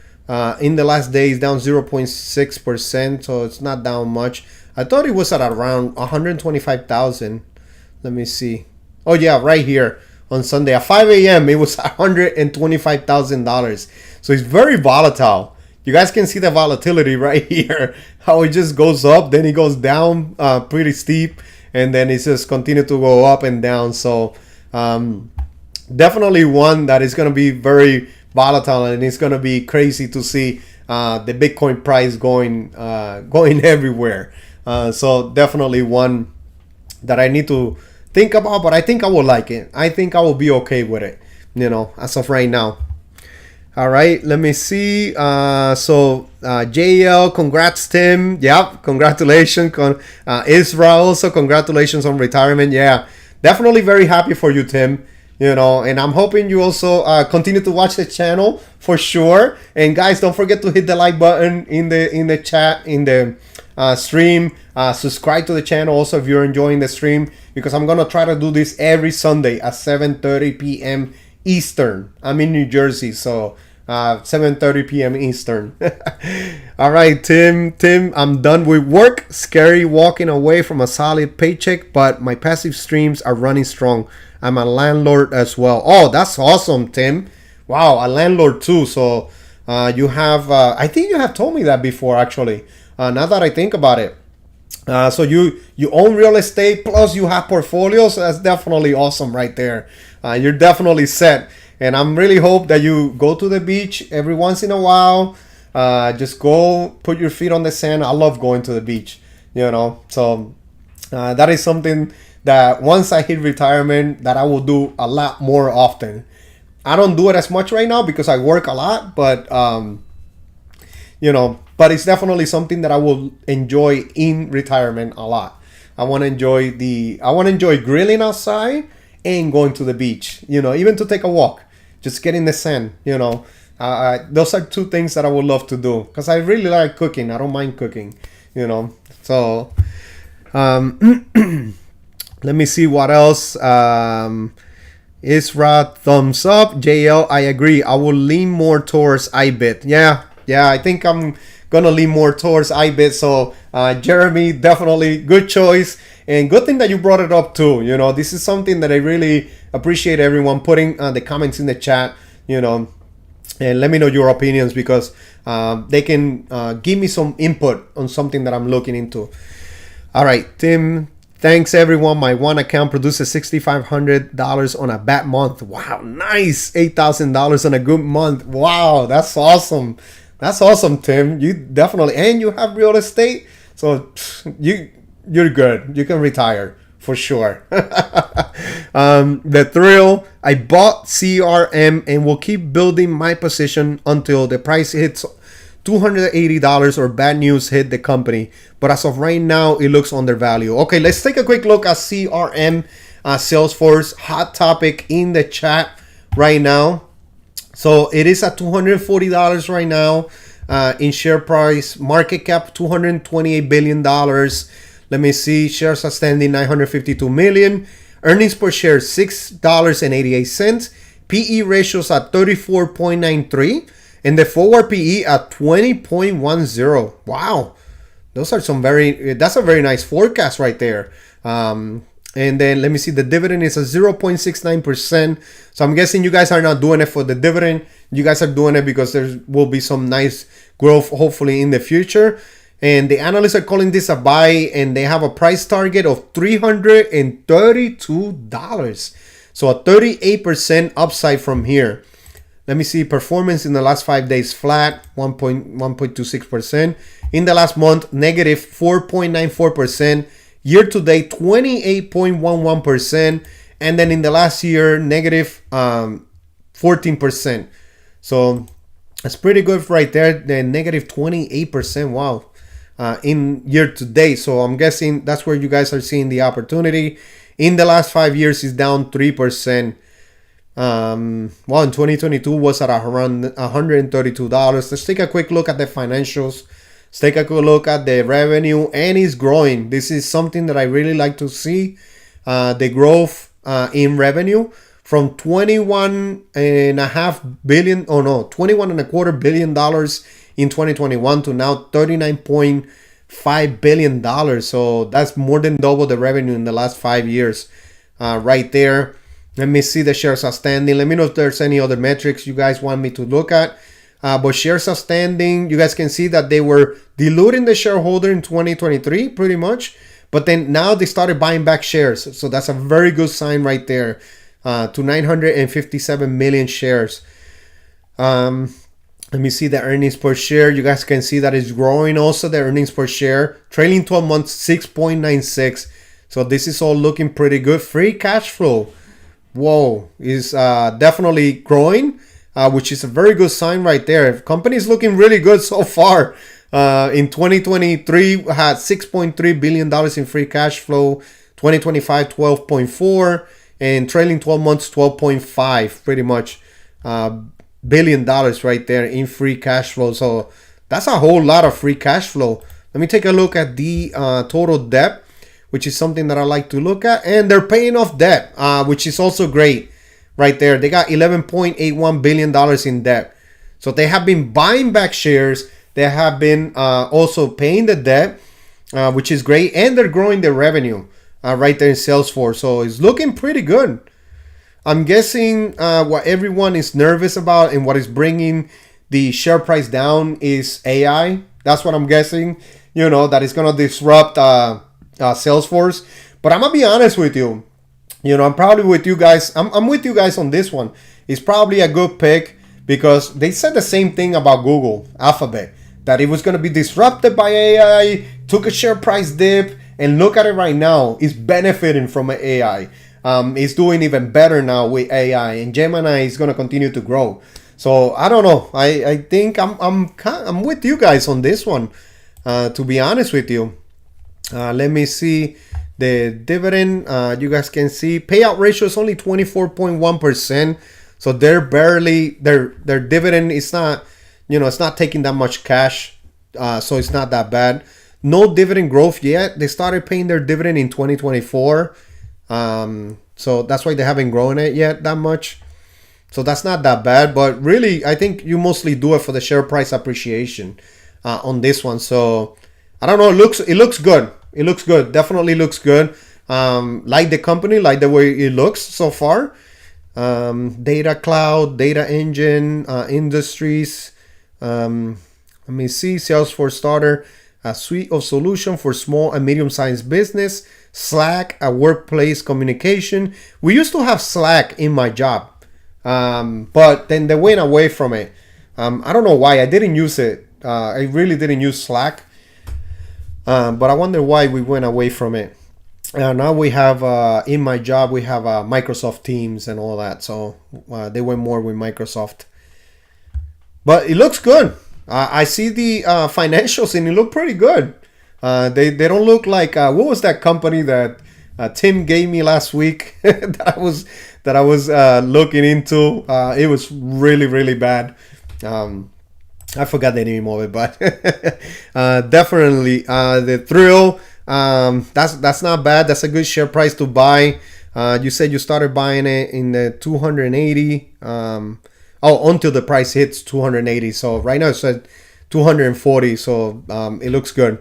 In the last days down 0.6%, so it's not down much. I thought it was at around 125,000. Let me see. Oh yeah, right here on Sunday at 5 a.m. it was $125,000. So it's very volatile. You guys can see the volatility right here, how it just goes up, then it goes down pretty steep, and then it just continue to go up and down. So definitely one that is going to be very volatile, and it's going to be crazy to see the Bitcoin price going everywhere. So definitely one that I need to think about, but I think I will like it. I think I will be okay with it, you know, as of right now. All right, let me see. JL, congrats, Tim. Yep, congratulations. Israel, also congratulations on retirement. Yeah, definitely very happy for you, Tim. You know, and I'm hoping you also continue to watch the channel for sure. And guys, don't forget to hit the like button in the chat, in the stream. Subscribe to the channel also if you're enjoying the stream, because I'm gonna try to do this every Sunday at 7:30 p.m. Eastern. I'm in New Jersey, so 7:30 p.m. Eastern. All right, Tim, I'm done with work. Scary walking away from a solid paycheck, but my passive streams are running strong. I'm a landlord as well. Oh, that's awesome, Tim. Wow, a landlord too. So you have, I think you have told me that before, actually. Now that I think about it, So you own real estate plus you have portfolios. So that's definitely awesome right there. You're definitely set. And I'm really hope that you go to the beach every once in a while. Just go put your feet on the sand. I love going to the beach, you know. So that is something that once I hit retirement that I will do a lot more often. I don't do it as much right now because I work a lot, but you know, but it's definitely something that I will enjoy in retirement a lot. I want to enjoy grilling outside and going to the beach, you know, even to take a walk, just get in the sand, you know. Those are two things that I would love to do because I really like cooking. I don't mind cooking, you know. So let me see what else. Isra, thumbs up. JL, I agree. I will lean more towards iBit. Yeah, I think I'm gonna lean more towards iBit. So Jeremy, definitely good choice, and good thing that you brought it up too. You know, this is something that I really appreciate everyone putting the comments in the chat, you know, and let me know your opinions because they can give me some input on something that I'm looking into. All right, Tim, thanks everyone. My one account produces $6,500 on a bad month. Wow, nice. $8,000 on a good month. Wow, that's awesome. That's awesome, Tim. You definitely, and you have real estate, so you're good. You can retire for sure. The thrill. I bought CRM and will keep building my position until the price hits $280 or bad news hit the company. But as of right now, it looks undervalued. Okay, let's take a quick look at CRM, Salesforce, hot topic in the chat right now. So it is at $240 right now in share price, market cap $228 billion. Let me see, shares outstanding 952 million, earnings per share $6.88, PE ratios at 34.93, and the forward PE at 20.10. Wow, those are that's a very nice forecast right there. And then let me see, the dividend is at 0.69%. So I'm guessing you guys are not doing it for the dividend. You guys are doing it because there will be some nice growth hopefully in the future. And the analysts are calling this a buy, and they have a price target of $332. So a 38% upside from here. Let me see, performance in the last 5 days flat, 1.26%. In the last month, negative 4.94%. Year to date, 28.11%. And then in the last year, negative 14%. So that's pretty good right there. The negative 28%. Wow. In year to date. So I'm guessing that's where you guys are seeing the opportunity. In the last 5 years, is down 3%. Well, in 2022 was at around $132. Let's take a quick look at the financials. Let's take a quick look at the revenue, and it's growing. This is something that I really like to see. The growth in revenue from $21.25 billion in 2021 to now $39.5 billion. So that's more than double the revenue in the last 5 years right there. Let me see the shares outstanding. Let me know if there's any other metrics you guys want me to look at. But shares outstanding, you guys can see that they were diluting the shareholder in 2023 pretty much. But then now they started buying back shares. So that's a very good sign right there to 957 million shares. Let me see the earnings per share. You guys can see that it's growing also, the earnings per share. Trailing 12 months, 6.96. So this is all looking pretty good. Free cash flow, whoa, is definitely growing, which is a very good sign right there. The company is looking really good so far. In 2023, had $6.3 billion in free cash flow. 2025, 12.4, and trailing 12 months, 12.5, pretty much $1 billion right there in free cash flow. So that's a whole lot of free cash flow. Let me take a look at the total debt, which is something that I like to look at. And they're paying off debt, which is also great right there. They got $11.81 billion in debt. So they have been buying back shares. They have been also paying the debt, which is great. And they're growing their revenue right there in Salesforce. So it's looking pretty good. I'm guessing what everyone is nervous about and what is bringing the share price down is AI. That's what I'm guessing. that is going to disrupt Salesforce. But I'm going to be honest with you. I'm probably with you guys. I'm with you guys on this one. It's probably a good pick because they said the same thing about Google, Alphabet, that it was going to be disrupted by AI, took a share price dip, and look at it right now. It's benefiting from AI. It's doing even better now with AI, and Gemini is going to continue to grow. So I don't know. I think I'm with you guys on this one. To be honest with you, let me see the dividend. You guys can see payout ratio is only 24.1%. So they're barely their dividend is not it's not taking that much cash. So it's not that bad. No dividend growth yet. They started paying their dividend in 2024. So that's why they haven't grown it yet that much. So that's not that bad. But really, I think you mostly do it for the share price appreciation on this one. So I don't know. It looks good. It looks good. Definitely looks good. Like the company, like the way it looks so far. Data cloud, data engine, industries. Let me see. Salesforce Starter, a suite of solutions for small and medium-sized business. Slack, a workplace communication. We used to have Slack in my job, but then they went away from it. I don't know why. I didn't use it. I really didn't use Slack, but I wonder why we went away from it. Now we have, in my job, we have Microsoft Teams and all that. So they went more with Microsoft. But it looks good. I see the financials and it look pretty good. They don't look like what was that company that Tim gave me last week that I was looking into. It was really, really bad. I forgot the name of it, but definitely the Thrill. That's not bad. That's a good share price to buy. You said you started buying it in the 280. Until the price hits 280. So right now it said 240. So it looks good.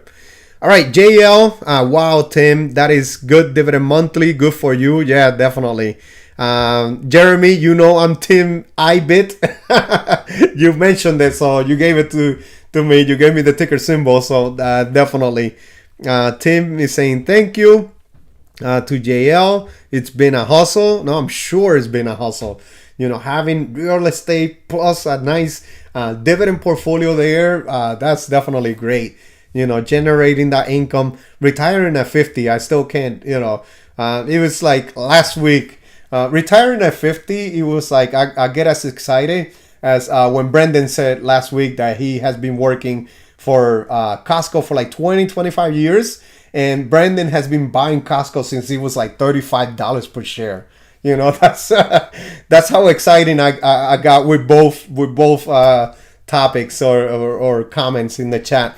All right, JL. Wow, Tim, that is good dividend monthly. Good for you. Yeah, definitely. Jeremy, I'm Tim IBIT. You mentioned it, so you gave it to me. You gave me the ticker symbol, so definitely. Tim is saying thank you to JL. It's been a hustle. No, I'm sure it's been a hustle. Having real estate plus a nice dividend portfolio there, that's definitely great. Generating that income, retiring at 50, I still can't, it was like last week, retiring at 50, it was like, I get as excited as when Brendan said last week that he has been working for Costco for like 25 years. And Brendan has been buying Costco since it was like $35 per share. That's how exciting I got with both topics or comments in the chat.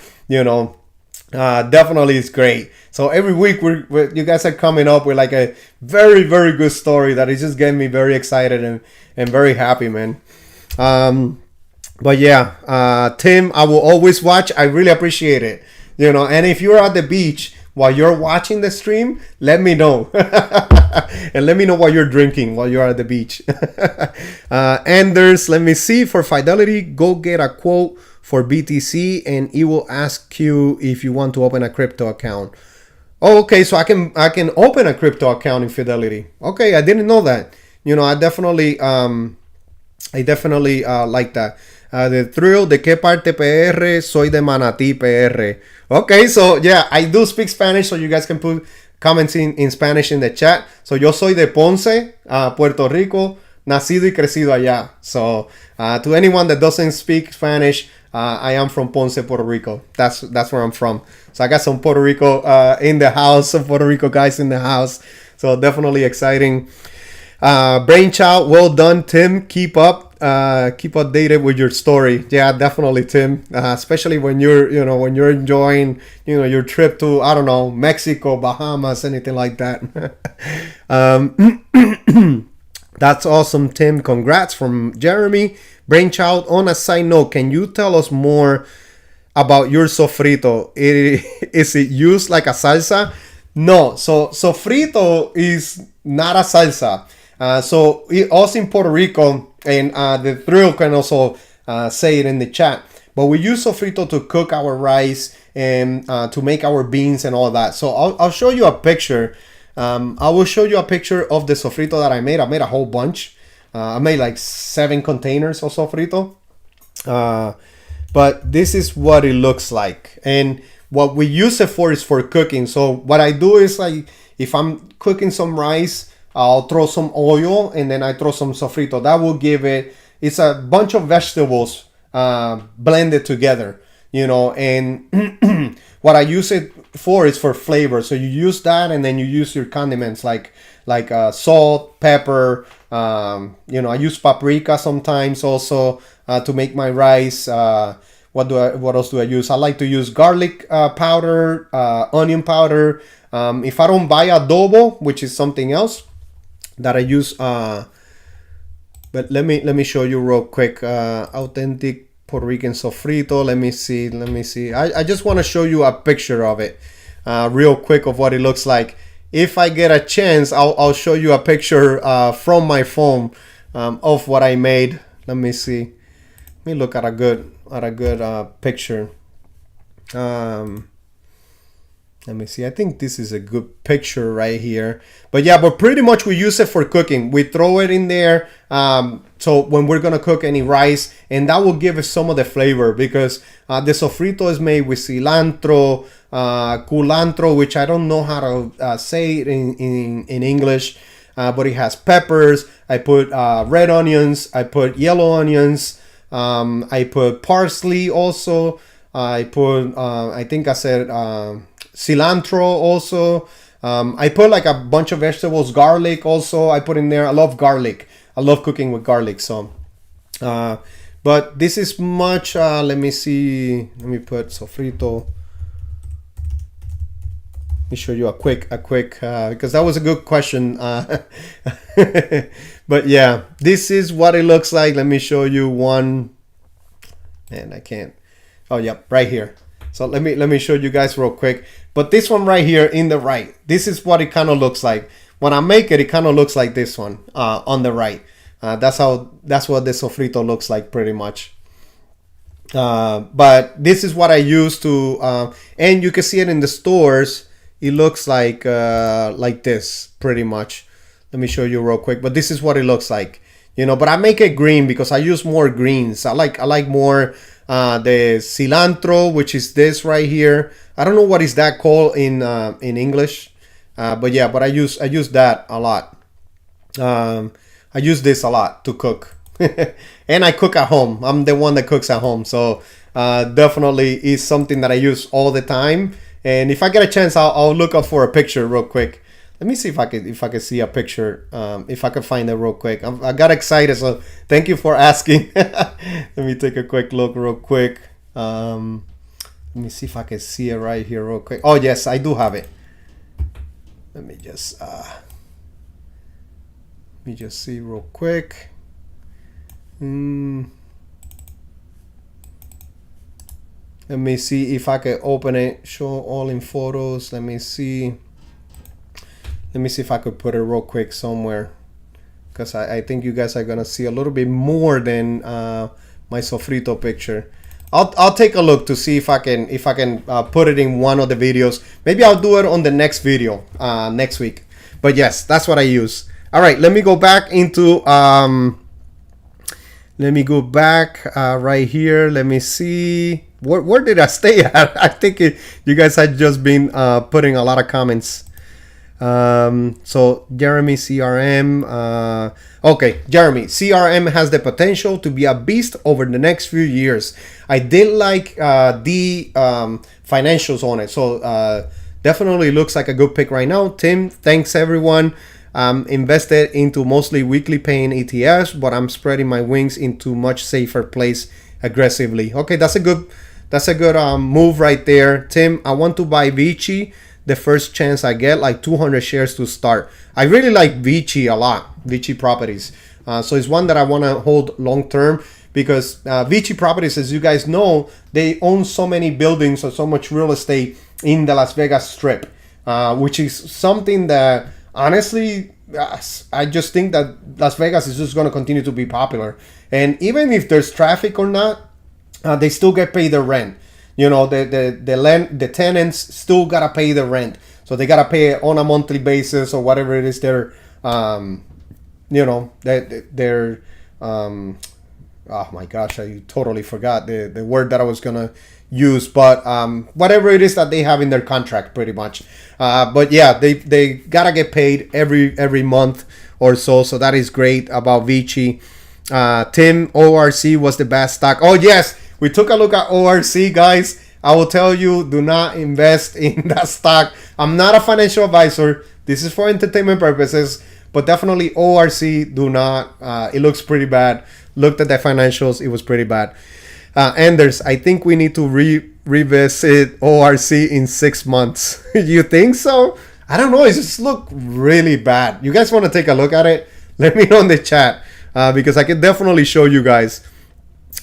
Definitely it's great. So every week you guys are coming up with like a very, very good story that is just getting me very excited and very happy, man. But yeah, Tim, I will always watch. I really appreciate it. And if you're at the beach while you're watching the stream, let me know. And let me know what you're drinking while you're at the beach. Anders, let me see. For Fidelity, go get a quote for BTC and it will ask you if you want to open a crypto account. Oh, okay, so I can open a crypto account in Fidelity. Okay, I didn't know that. I definitely like that. The Thrill, ¿de qué parte PR? Soy de Manatí, PR. Okay, so yeah, I do speak Spanish, so you guys can put comments in Spanish in the chat. So yo soy de Ponce, Puerto Rico, nacido y crecido allá. So to anyone that doesn't speak Spanish, I am from Ponce, Puerto Rico. That's where I'm from. So I got some Puerto Rico in the house, some Puerto Rico guys in the house. So definitely exciting. Brainchild, well done, Tim. Keep updated with your story. Yeah, definitely, Tim. Especially when you're enjoying, your trip to, I don't know, Mexico, Bahamas, anything like that. That's awesome, Tim. Congrats from Jeremy. Brainchild, on a side note, can you tell us more about your sofrito? Is it used like a salsa? No. So sofrito is not a salsa. So us in Puerto Rico, and the Thrill can also say it in the chat. but we use sofrito to cook our rice and to make our beans and all that. So I'll show you a picture. I will show you a picture of the sofrito that I made. I made a whole bunch. I made like 7 containers of sofrito. But this is what it looks like. And what we use it for is for cooking. So what I do is, like, if I'm cooking some rice, I'll throw some oil and then I throw some sofrito. That will give it, it's a bunch of vegetables blended together, you know, and what I use it for is for flavor. So you use that and then you use your condiments like salt, pepper, you know, I use paprika sometimes also to make my rice. What else do I use? I like to use garlic powder, onion powder. If I don't buy adobo, which is something else that I use, but let me show you real quick. Authentic Puerto Rican sofrito. Let me see. I just want to show you a picture of it real quick of what it looks like. If I get a chance, I'll show you a picture from my phone of what I made. Let me see. Let me look at a good picture. Let me see. I think this is a good picture right here. But yeah, but pretty much we use it for cooking. We throw it in there. So when we're going to cook any rice, and that will give us some of the flavor, because the sofrito is made with cilantro, culantro, which I don't know how to say it in English, but it has peppers. I put red onions. I put yellow onions. I put parsley also. I put, I think I said cilantro also. I put like a bunch of vegetables, garlic also I put in there. I love garlic. I love cooking with garlic. So, but this is much, let me see. Let me put sofrito. Let me show you a quick, because that was a good question. But yeah, this is what it looks like. Let me show you one. And I can't. Oh, yeah, right here. So let me show you guys real quick. But this one right here in the right, this is what it kind of looks like. When I make it, it kind of looks like this one on the right. That's what the sofrito looks like pretty much. But this is what I use to, and you can see it in the stores. It looks like this pretty much. Let me show you real quick. But this is what it looks like, you know. But I make it green because I use more greens. I like more the cilantro, which is this right here. I don't know what is that called in English, but yeah. But I use that a lot. I use this a lot to cook, and I cook at home. I'm the one that cooks at home, so definitely is something that I use all the time. And if I get a chance, I'll look up for a picture real quick. Let me see if I could see a picture. If I could find it real quick. I got excited, so thank you for asking. Let me take a quick look real quick. Let me see if I can see it right here real quick. Oh yes, I do have it. Let me just see real quick. Let me see if I can open it. Show all in photos. Let me see. Let me see if I could put it real quick somewhere, because I think you guys are gonna see a little bit more than my sofrito picture. I'll take a look to see if I can put it in one of the videos. Maybe I'll do it on the next video next week. But yes, that's what I use. All right, let me go back into let me go back right here. Let me see. Where did I stay at? I think you guys had just been putting a lot of comments. So Jeremy CRM, okay, Jeremy, CRM has the potential to be a beast over the next few years. I did like the financials on it, so definitely looks like a good pick right now. Tim, thanks everyone. Invested into mostly weekly paying ETFs, but I'm spreading my wings into much safer place aggressively. Okay, that's a good move right there, Tim. I want to buy Vici the first chance I get, like 200 shares to start. I really like Vici a lot, Vici Properties. So it's one that I want to hold long term, because Vici Properties, as you guys know, they own so many buildings or so much real estate in the Las Vegas Strip, which is something that honestly, I just think that Las Vegas is just going to continue to be popular. And even if there's traffic or not, they still get paid the rent. You know, the tenants still gotta pay the rent, so they gotta pay it on a monthly basis or whatever it is they're, you know, they're, oh my gosh, I totally forgot the word that I was gonna use, but whatever it is that they have in their contract, pretty much. But yeah, they gotta get paid every month or so, so that is great about Vici. Tim, ORC was the best stock. Oh yes, we took a look at ORC, guys. I will tell you, do not invest in that stock. I'm not a financial advisor. This is for entertainment purposes, but definitely ORC, do not. It looks pretty bad. Looked at the financials, it was pretty bad. Anders, I think we need to revisit ORC in 6 months. You think so? I don't know. It just looked really bad. You guys want to take a look at it? Let me know in the chat, because I can definitely show you guys.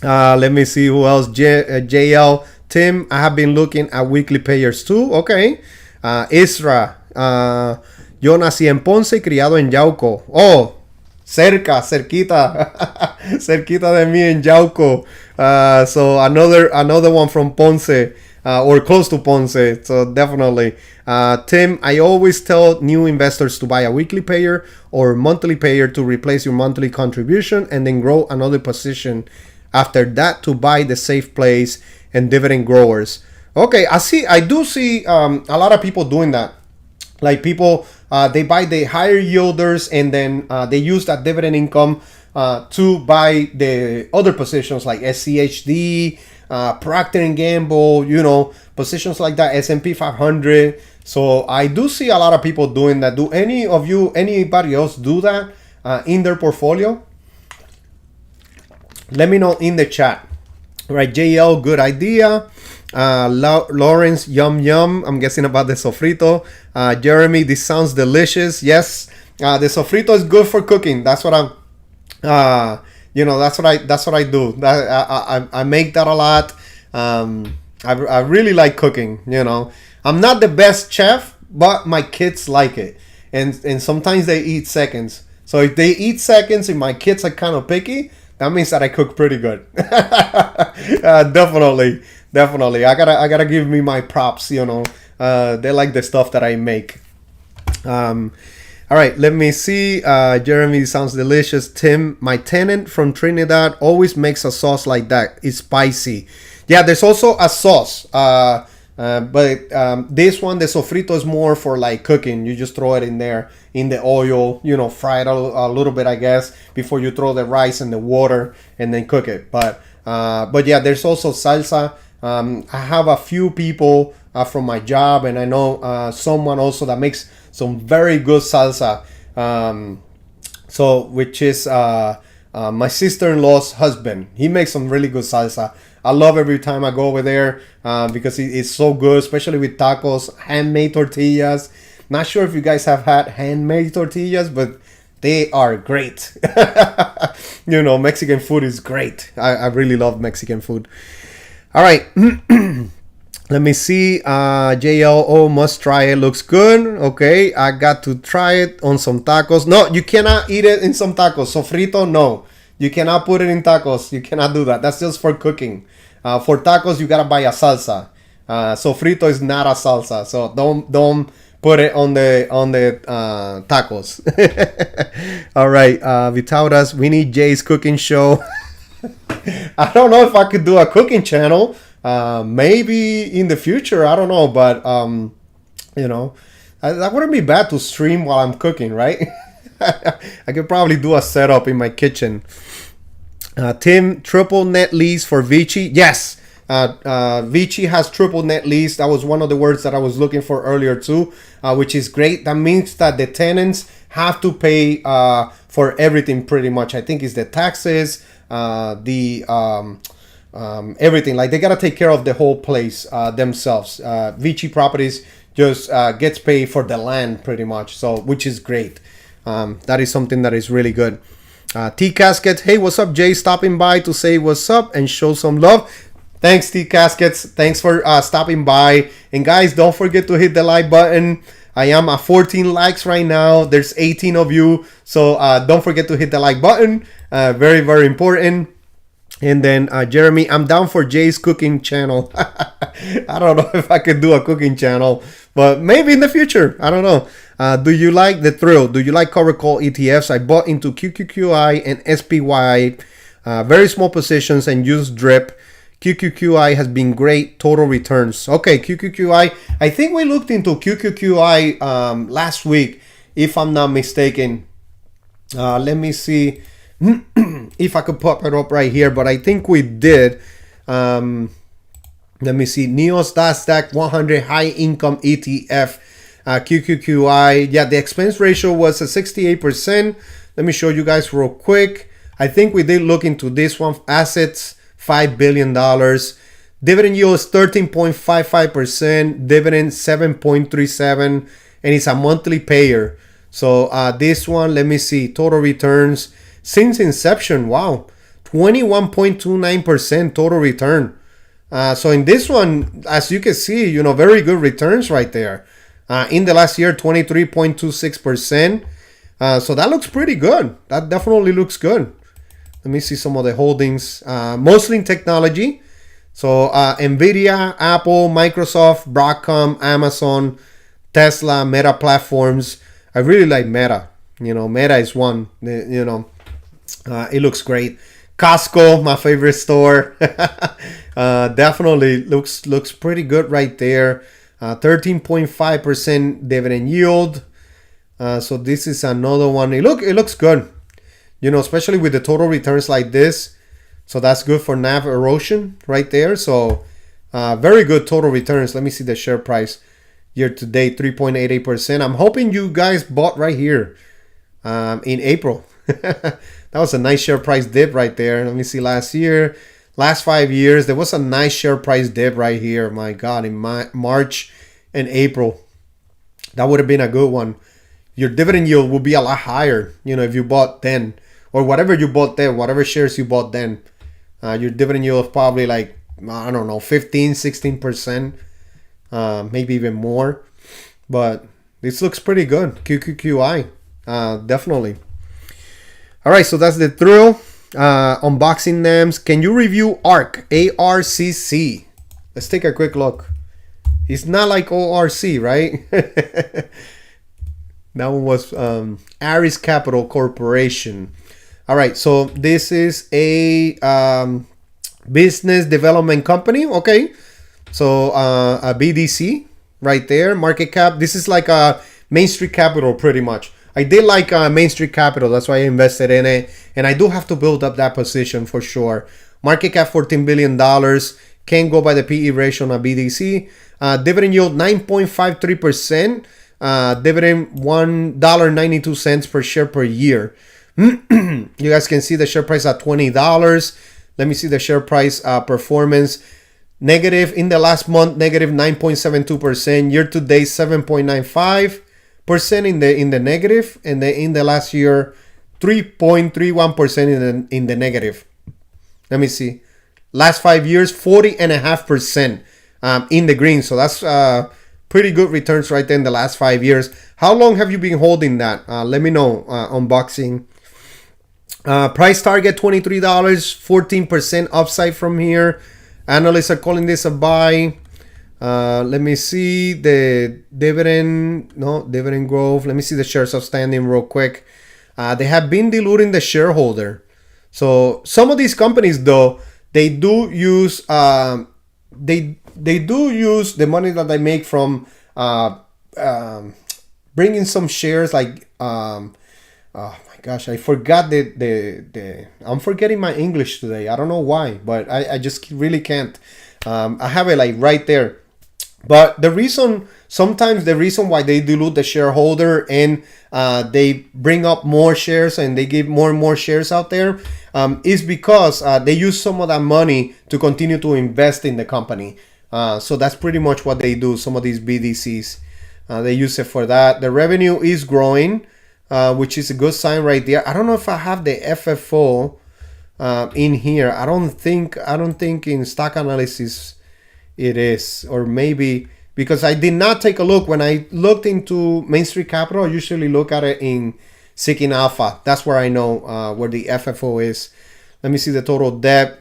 Let me see who else. JL, Tim, I have been looking at weekly payers too. Okay. Isra, yo nací en Ponce y criado en Yauco. Oh, cerquita, cerquita de mí en Yauco. So another one from Ponce, or close to Ponce. So definitely, Tim, I always tell new investors to buy a weekly payer or monthly payer to replace your monthly contribution, and then grow another position after that to buy the safe plays and dividend growers. Okay, I do see a lot of people doing that. Like people, they buy the higher yielders, and then they use that dividend income to buy the other positions like SCHD, Procter and Gamble, you know, positions like that, S&P 500. So I do see a lot of people doing that. Do anybody else do that in their portfolio? Let me know in the chat. Right, JL, good idea. Lawrence, yum yum. I'm guessing about the sofrito. Jeremy, this sounds delicious. Yes, the sofrito is good for cooking. That's what I'm. You know, that's what I do. I make that a lot. I really like cooking. You know, I'm not the best chef, but my kids like it, and sometimes they eat seconds. So if they eat seconds, and my kids are kind of picky, that means that I cook pretty good. Definitely. I gotta give me my props. You know, they like the stuff that I make. All right, let me see. Jeremy, sounds delicious. Tim, my tenant from Trinidad always makes a sauce like that. It's spicy. Yeah, there's also a sauce. But this one, the sofrito, is more for like cooking. You just throw it in there in the oil, you know, fry it a little bit, I guess, before you throw the rice and the water and then cook it. But yeah, there's also salsa. I have a few people from my job, and I know someone also that makes some very good salsa. So which is my sister-in-law's husband. He makes some really good salsa. I love every time I go over there because it's so good, especially with tacos, handmade tortillas. Not sure if you guys have had handmade tortillas, but they are great. You know, Mexican food is great. I really love Mexican food. All right. Let me see. JLO, must try it. Looks good. Okay, I got to try it on some tacos. No, you cannot eat it in some tacos. Sofrito, no. You cannot put it in tacos. You cannot do that. That's just for cooking. For tacos, you gotta buy a salsa. Sofrito is not a salsa, so don't put it on the tacos. All right, Vitauras, we need Jay's cooking show. I don't know if I could do a cooking channel. Maybe in the future, I don't know, but you know, that wouldn't be bad to stream while I'm cooking, right? I could probably do a setup in my kitchen. Tim, triple net lease for Vici. Yes, Vici has triple net lease. That was one of the words that I was looking for earlier too, which is great. That means that the tenants have to pay for everything pretty much. I think it's the taxes, everything. Like they gotta take care of the whole place themselves. Vici Properties just gets paid for the land pretty much, so which is great. That is something that is really good. T Caskets, hey, what's up, Jay? Stopping by to say what's up and show some love. Thanks, T Caskets. Thanks for stopping by. And guys, don't forget to hit the like button. I am at 14 likes right now. There's 18 of you, so don't forget to hit the like button. Very, very important. And then Jeremy, I'm down for Jay's cooking channel. I don't know if I could do a cooking channel, but maybe in the future. I don't know. Do you like the thrill? Do you like covered call ETFs? I bought into QQQI and SPY, very small positions, and used DRIP. QQQI has been great total returns. Okay, QQQI. I think we looked into QQQI last week, if I'm not mistaken. Let me see if I could pop it up right here, but I think we did. Let me see. NEOS Nasdaq 100 High Income ETF, QQQI. Yeah, the expense ratio was at 68%. Let me show you guys real quick. I think we did look into this one. Assets, $5 billion. Dividend yield is 13.55%. Dividend 7.37, and it's a monthly payer. So this one, let me see, total returns since inception. Wow, 21.29% total return. So in this one, as you can see, very good returns right there. In the last year, 23.26%. So that looks pretty good. That definitely looks good. Let me see some of the holdings. Mostly in technology. So NVIDIA, Apple, Microsoft, Broadcom, Amazon, Tesla, Meta Platforms. I really like Meta. Meta is one. It looks great. Costco, my favorite store. Definitely looks pretty good right there. 13.5% dividend yield. So this is another one. It looks good. Especially with the total returns like this. So that's good for NAV erosion right there. So very good total returns. Let me see the share price. Year to date, 3.88%. I'm hoping you guys bought right here in April. That was a nice share price dip right there. Let me see last 5 years. There was a nice share price dip right here. My God, in March and April. That would have been a good one. Your dividend yield would be a lot higher, if you bought then. Or whatever you bought then, whatever shares you bought then. Your dividend yield is probably like, I don't know, 15, 16%. Maybe even more, but this looks pretty good. QQQI, definitely. All right, so that's the thrill. Unboxing names. Can you review ARC? ARCC. Let's take a quick look. It's not like ORC, right? That one was Ares Capital Corporation. All right, so this is a business development company. Okay. So a BDC right there, market cap. This is like a Main Street Capital pretty much. I did like Main Street Capital. That's why I invested in it. And I do have to build up that position for sure. Market cap $14 billion. Can't go by the PE ratio on a BDC. Dividend yield 9.53%. Dividend $1.92 per share per year. You guys can see the share price at $20. Let me see the share price performance. Negative in the last month, negative 9.72%. Year to date, 7.95% in the negative, and then in the last year, 3.31% in the negative. Let me see. Last 5 years, 40.5% in the green. So that's pretty good returns right there in the last 5 years. How long have you been holding that? Let me know. Unboxing. Price target $23, 14% upside from here. Analysts are calling this a buy. Let me see the dividend growth. Let me see the shares outstanding real quick. They have been diluting the shareholder. So some of these companies, though, they do use they do use the money that they make from bringing some shares like oh my gosh, I forgot the I'm forgetting my English today. I don't know why, but I just really can't. I have it like right there. But sometimes the reason why they dilute the shareholder and they bring up more shares and they give more and more shares out there is because they use some of that money to continue to invest in the company. So that's pretty much what they do. Some of these BDCs, they use it for that. The revenue is growing, which is a good sign right there. I don't know if I have the FFO in here. I don't think in stock analysis it is, or maybe because I did not take a look when I looked into Main Street Capital. I usually look at it in Seeking Alpha. That's where I know where the FFO is. Let me see the total debt.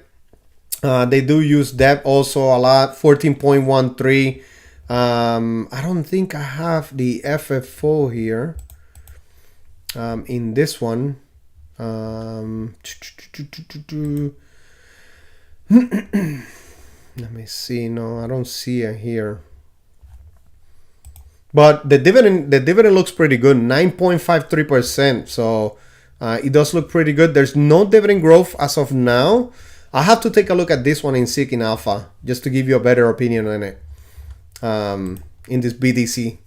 They do use depth also a lot, 14.13. I don't think I have the FFO here in this one. Let me see. No, I don't see it here. But the dividend looks pretty good, 9.53%. So it does look pretty good. There's no dividend growth as of now. I have to take a look at this one in Seeking Alpha just to give you a better opinion on it in this BDC.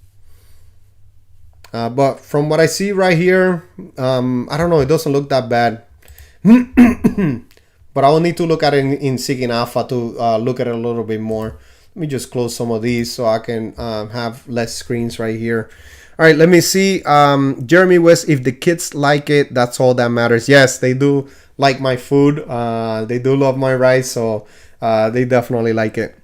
But from what I see right here, I don't know. It doesn't look that bad. But I will need to look at it in Seeking Alpha to look at it a little bit more. Let me just close some of these so I can have less screens right here. All right, let me see. Jeremy West, if the kids like it, that's all that matters. Yes, they do like my food. They do love my rice, so they definitely like it.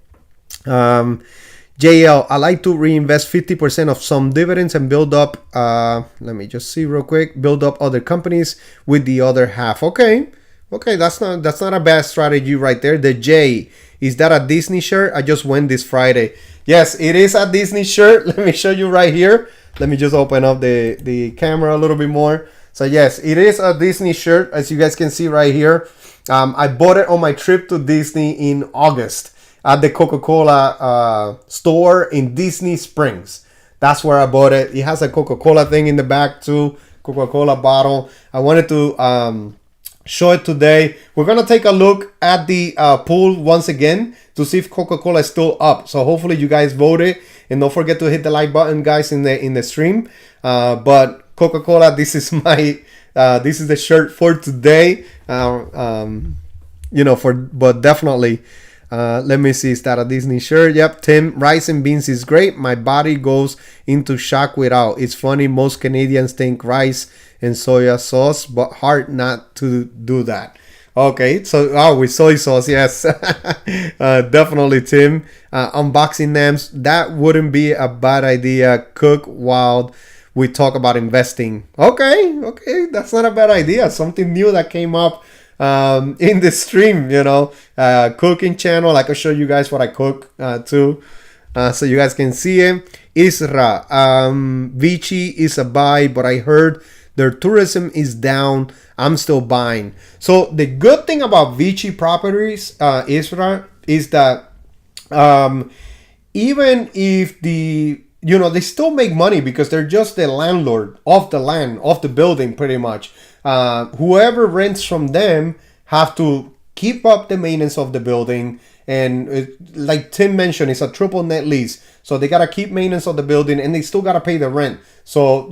JL, I like to reinvest 50% of some dividends and build up, let me just see real quick, build up other companies with the other half. Okay, that's not a bad strategy right there. The J, is that a Disney shirt? I just went this Friday. Yes, it is a Disney shirt. Let me show you right here. Let me just open up the camera a little bit more. So yes, it is a Disney shirt, as you guys can see right here. I bought it on my trip to Disney in August at the Coca-Cola store in Disney Springs. That's where I bought it. It has a Coca-Cola thing in the back too, Coca-Cola bottle. I wanted to show it today. We're gonna take a look at the pool once again to see if Coca-Cola is still up. So hopefully you guys voted, and don't forget to hit the like button, guys, in the stream. But Coca-Cola, this is my this is the shirt for today. But definitely. Let me see, is that a Disney shirt? Yep, Tim, rice and beans is great. My body goes into shock without. It's funny, most Canadians think rice and soya sauce, but hard not to do that. Okay, so with soy sauce, yes. Definitely, Tim. Unboxing names, that wouldn't be a bad idea. Cook while we talk about investing. Okay, that's not a bad idea. Something new that came up in the stream, cooking channel. I can show you guys what I cook too, so you guys can see it. Isra, Vici is a buy, but I heard their tourism is down. I'm still buying. So the good thing about Vici Properties, Isra, is that even if they still make money because they're just the landlord of the land, of the building, pretty much. Whoever rents from them have to keep up the maintenance of the building, and like Tim mentioned, it's a triple net lease, so they gotta keep maintenance of the building, and they still gotta pay the rent. So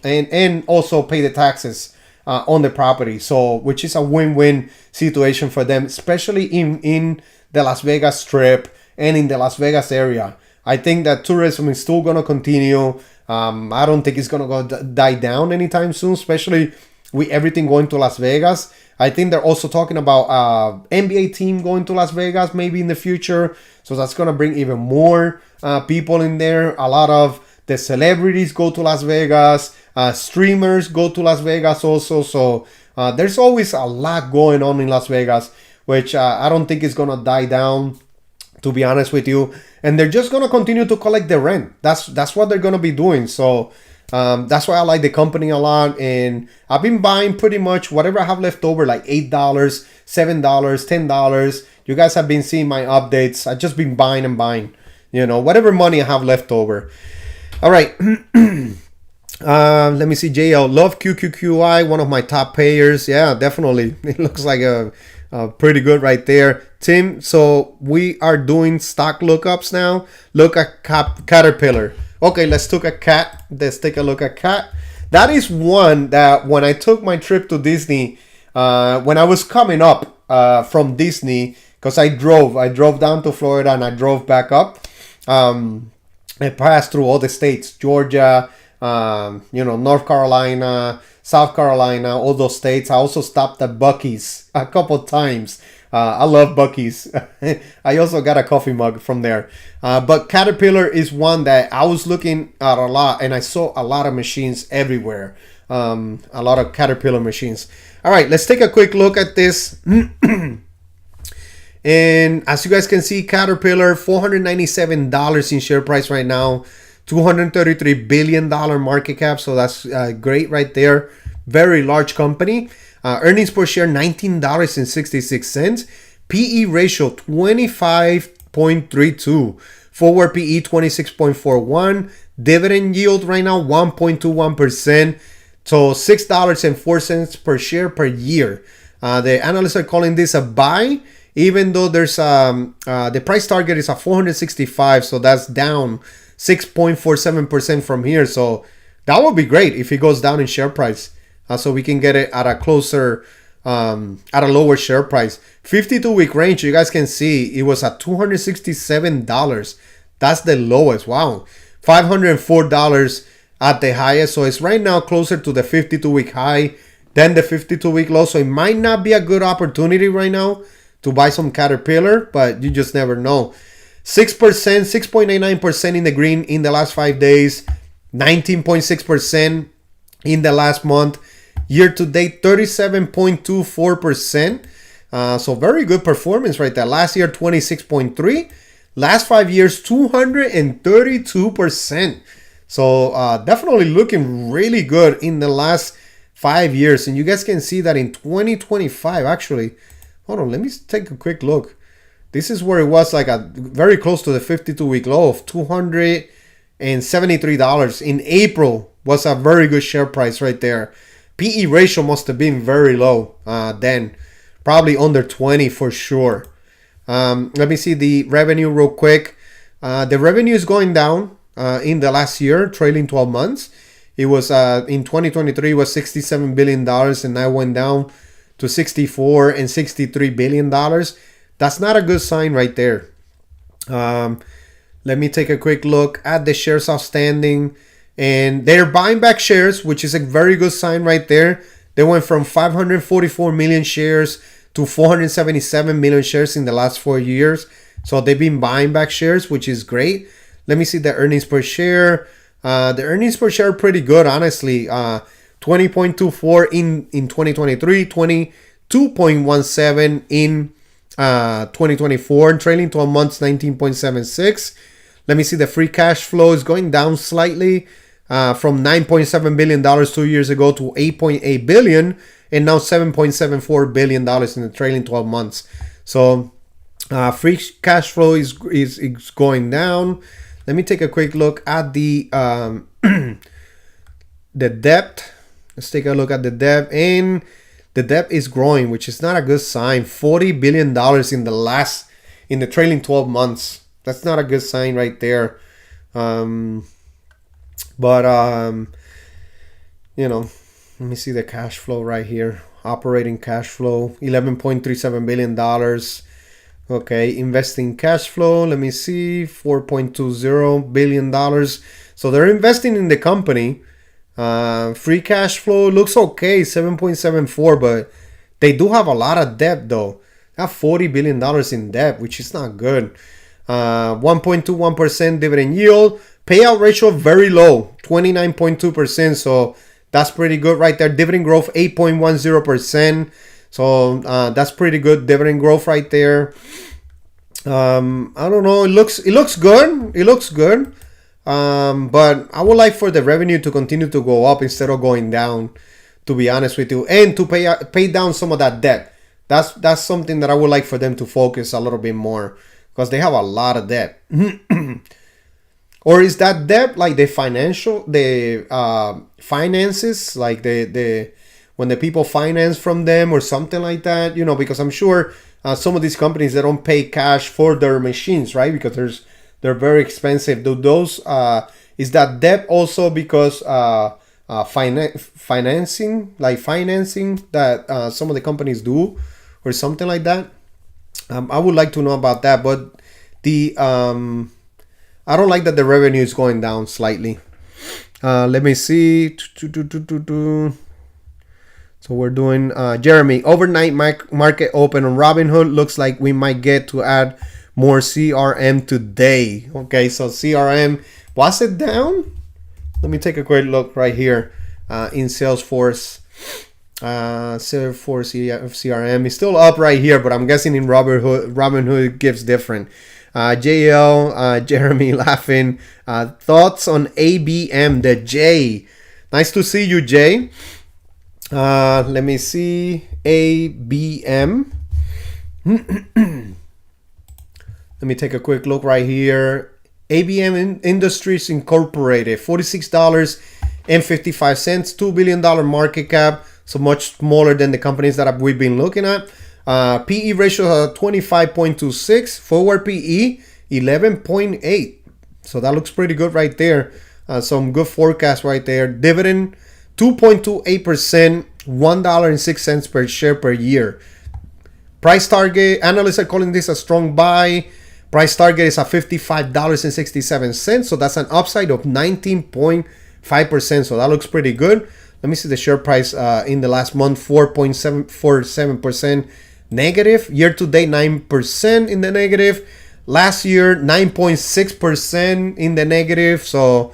and also pay the taxes on the property. So which is a win-win situation for them, especially in the Las Vegas Strip and in the Las Vegas area. I think that tourism is still gonna continue. I don't think it's gonna die down anytime soon, especially with everything going to Las Vegas. I think they're also talking about NBA team going to Las Vegas maybe in the future. So that's going to bring even more people in there. A lot of the celebrities go to Las Vegas. Streamers go to Las Vegas also. So there's always a lot going on in Las Vegas, which I don't think is going to die down, to be honest with you. And they're just going to continue to collect the rent. That's what they're going to be doing. So that's why I like the company a lot, and I've been buying pretty much whatever I have left over, like $8, $7, $10. You guys have been seeing my updates. I've just been buying and buying, whatever money I have left over. All right. Let me see. JL, love QQQI, one of my top payers. Yeah, definitely. It looks like a pretty good right there. Tim, so we are doing stock lookups now. Look at Caterpillar. Okay, let's take a look at Cat. That is one that when I took my trip to Disney, when I was coming up from Disney, because I drove down to Florida and I drove back up. I passed through all the states, Georgia, North Carolina, South Carolina, all those states. I also stopped at Buc-ee's a couple times. I love Buc-ee's. I also got a coffee mug from there. But Caterpillar is one that I was looking at a lot, and I saw a lot of machines everywhere. A lot of Caterpillar machines. All right, let's take a quick look at this. And as you guys can see, Caterpillar, $497 in share price right now, $233 billion market cap. So that's great right there. Very large company. Earnings per share, $19.66. PE ratio, 25.32. Forward PE, 26.41. Dividend yield right now, 1.21%. So $6.04 per share per year. The analysts are calling this a buy, even though there's the price target is at 465, so that's down 6.47% from here. So that would be great if it goes down in share price, so we can get it at a closer, at a lower share price. 52-week range, you guys can see it was at $267. That's the lowest. Wow, $504 at the highest. So it's right now closer to the 52-week high than the 52-week low. So it might not be a good opportunity right now to buy some Caterpillar, but you just never know. 6%, 6.89% in the green in the last 5 days, 19.6% in the last month. Year to date, 37.24%. So very good performance right there. Last year, 26.3%. Last 5 years, 232%. So definitely looking really good in the last 5 years. And you guys can see that in 2025, actually. Hold on, let me take a quick look. This is where it was like very close to the 52-week low of $273. In April was a very good share price right there. PE ratio must have been very low then. Probably under 20 for sure. Let me see the revenue real quick. The revenue is going down in the last year, trailing 12 months. It was in 2023 it was $67 billion, and now went down to 64 and 63 billion dollars. That's not a good sign right there. Let me take a quick look at the shares outstanding, and they're buying back shares, which is a very good sign right there. They went from 544 million shares to 477 million shares in the last 4 years. So they've been buying back shares, which is great. Let me see the earnings per share. The earnings per share are pretty good, honestly. 20.24 in 2023, 22.17 in 2024, and trailing 12 months, 19.76. Let me see the free cash flow is going down slightly from $9.7 billion 2 years ago to $8.8 billion, and now $7.74 billion in the trailing 12 months. So free cash flow is going down. Let me take a quick look at the the debt. Let's take a look at the debt, and the debt is growing, which is not a good sign. $40 billion in the trailing 12 months. That's not a good sign right there. But you know, let me see the cash flow right here. Operating cash flow, $11.37 billion. Okay, investing cash flow, let me see, $4.20 billion. So they're investing in the company. Free cash flow looks okay, 7.74, but they do have a lot of debt though. They have $40 billion in debt, which is not good. 1.21% dividend yield. Payout ratio very low, 29.2%. So that's pretty good right there. Dividend growth 8.10%. So that's pretty good dividend growth right there. I don't know. It looks good. It looks good. But I would like for the revenue to continue to go up instead of going down, to be honest with you, and to pay down some of that debt. That's something that I would like for them to focus a little bit more, because they have a lot of debt. Or is that debt like the finances, like the when the people finance from them or something like that? You know, because I'm sure some of these companies, they don't pay cash for their machines, right? Because they're very expensive. Do those is that debt also because financing that some of the companies do, or something like that? I would like to know about that. But the I don't like that the revenue is going down slightly. Let me see. So we're doing Jeremy, overnight market open on Robinhood. Looks like we might get to add more CRM today. Okay, so CRM, was it down? Let me take a quick look right here in Salesforce. for CRM is still up right here, but I'm guessing in Robinhood it gives different. JL, Jeremy laughing. Thoughts on ABM, the J. Nice to see you, Jay. Let me see. ABM. Let me take a quick look right here. ABM Industries Incorporated, $46.55, $2 billion market cap, so much smaller than the companies that we've been looking at. PE ratio 25.26, forward PE 11.8. So that looks pretty good right there. Some good forecast right there. Dividend 2.28%, $1.06 per share per year. Price target, analysts are calling this a strong buy. Price target is at $55.67. So that's an upside of 19.5%. So that looks pretty good. Let me see the share price in the last month, 4.747% negative. Year to date, 9% in the negative. Last year, 9.6% in the negative. So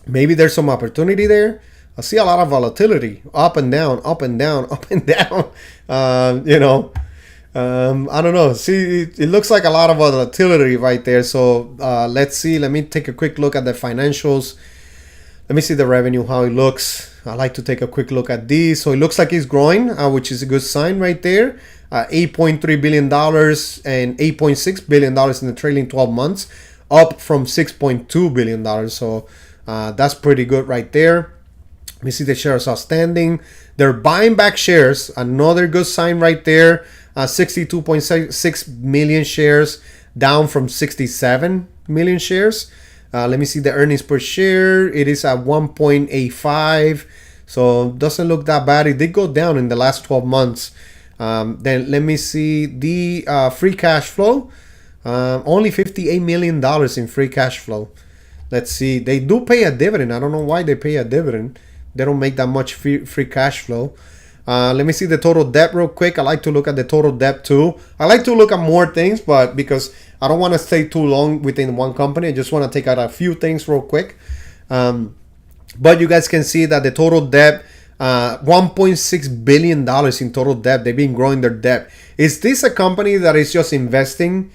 maybe there's some opportunity there. I see a lot of volatility, up and down, up and down, up and down. I don't know. See, it looks like a lot of volatility right there. So let's see. Let me take a quick look at the financials. Let me see the revenue, how it looks. I like to take a quick look at these. So it looks like it's growing, which is a good sign right there. $8.3 billion and $8.6 billion in the trailing 12 months, up from $6.2 billion. So that's pretty good right there. Let me see the shares outstanding. They're buying back shares. Another good sign right there. 62.6 million shares, down from 67 million shares. Let me see the earnings per share. It is at 1.85. So doesn't look that bad. It did go down in the last 12 months. Then let me see the free cash flow. Only $58 million in free cash flow. Let's see. They do pay a dividend. I don't know why they pay a dividend. They don't make that much free cash flow. Let me see the total debt real quick. I like to look at the total debt too. I like to look at more things, but because I don't want to stay too long within one company, I just want to take out a few things real quick. But you guys can see that the total debt, $1.6 billion in total debt. They've been growing their debt. Is this a company that is just investing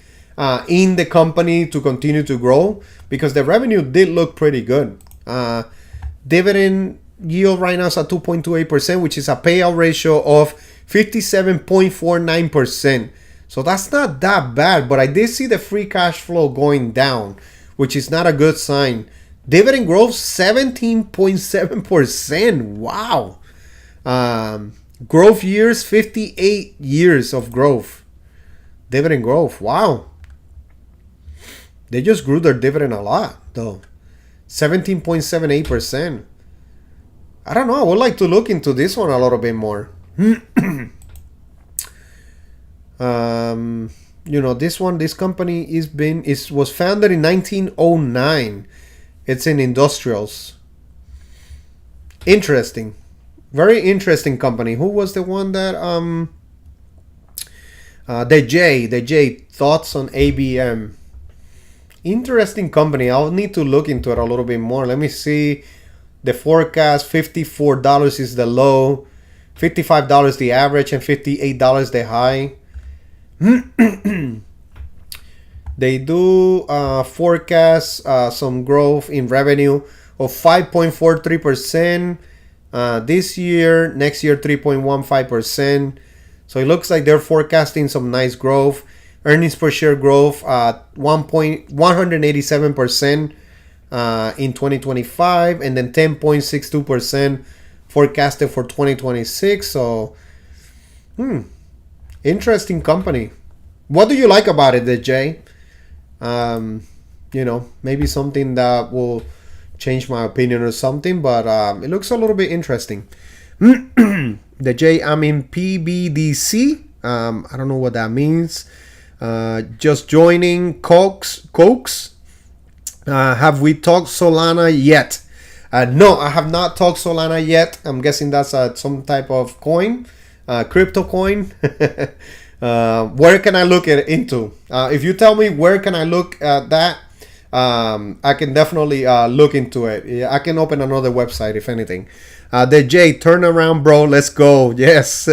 in the company to continue to grow? Because the revenue did look pretty good. Dividend yield right now is at 2.28%, which is a payout ratio of 57.49%. So that's not that bad, but I did see the free cash flow going down, which is not a good sign. Dividend growth 17.7%. Wow. Growth years 58 years of growth. Dividend growth. Wow. They just grew their dividend a lot though. 17.78%. I don't know. I would like to look into this one a little bit more. This company was founded in 1909. It's in industrials. Interesting. Very interesting company. Who was the one that the J thoughts on ABM? Interesting company. I'll need to look into it a little bit more. Let me see. The forecast, $54 is the low, $55 the average, and $58 the high. They do forecast some growth in revenue of 5.43% this year. Next year, 3.15%. So it looks like they're forecasting some nice growth. Earnings per share growth at 187% in 2025, and then 10.62% forecasted for 2026. So, interesting company. What do you like about it, the Jay? Maybe something that will change my opinion or something, but it looks a little bit interesting. The J, I'm in PBDC. I don't know what that means. Just joining Cokes. Have we talked Solana yet? No, I have not talked Solana yet. I'm guessing that's some type of coin, crypto coin. Where can I look into? If you tell me where can I look at that, I can definitely look into it. Yeah, I can open another website if anything. The J, turn around, bro. Let's go. Yes.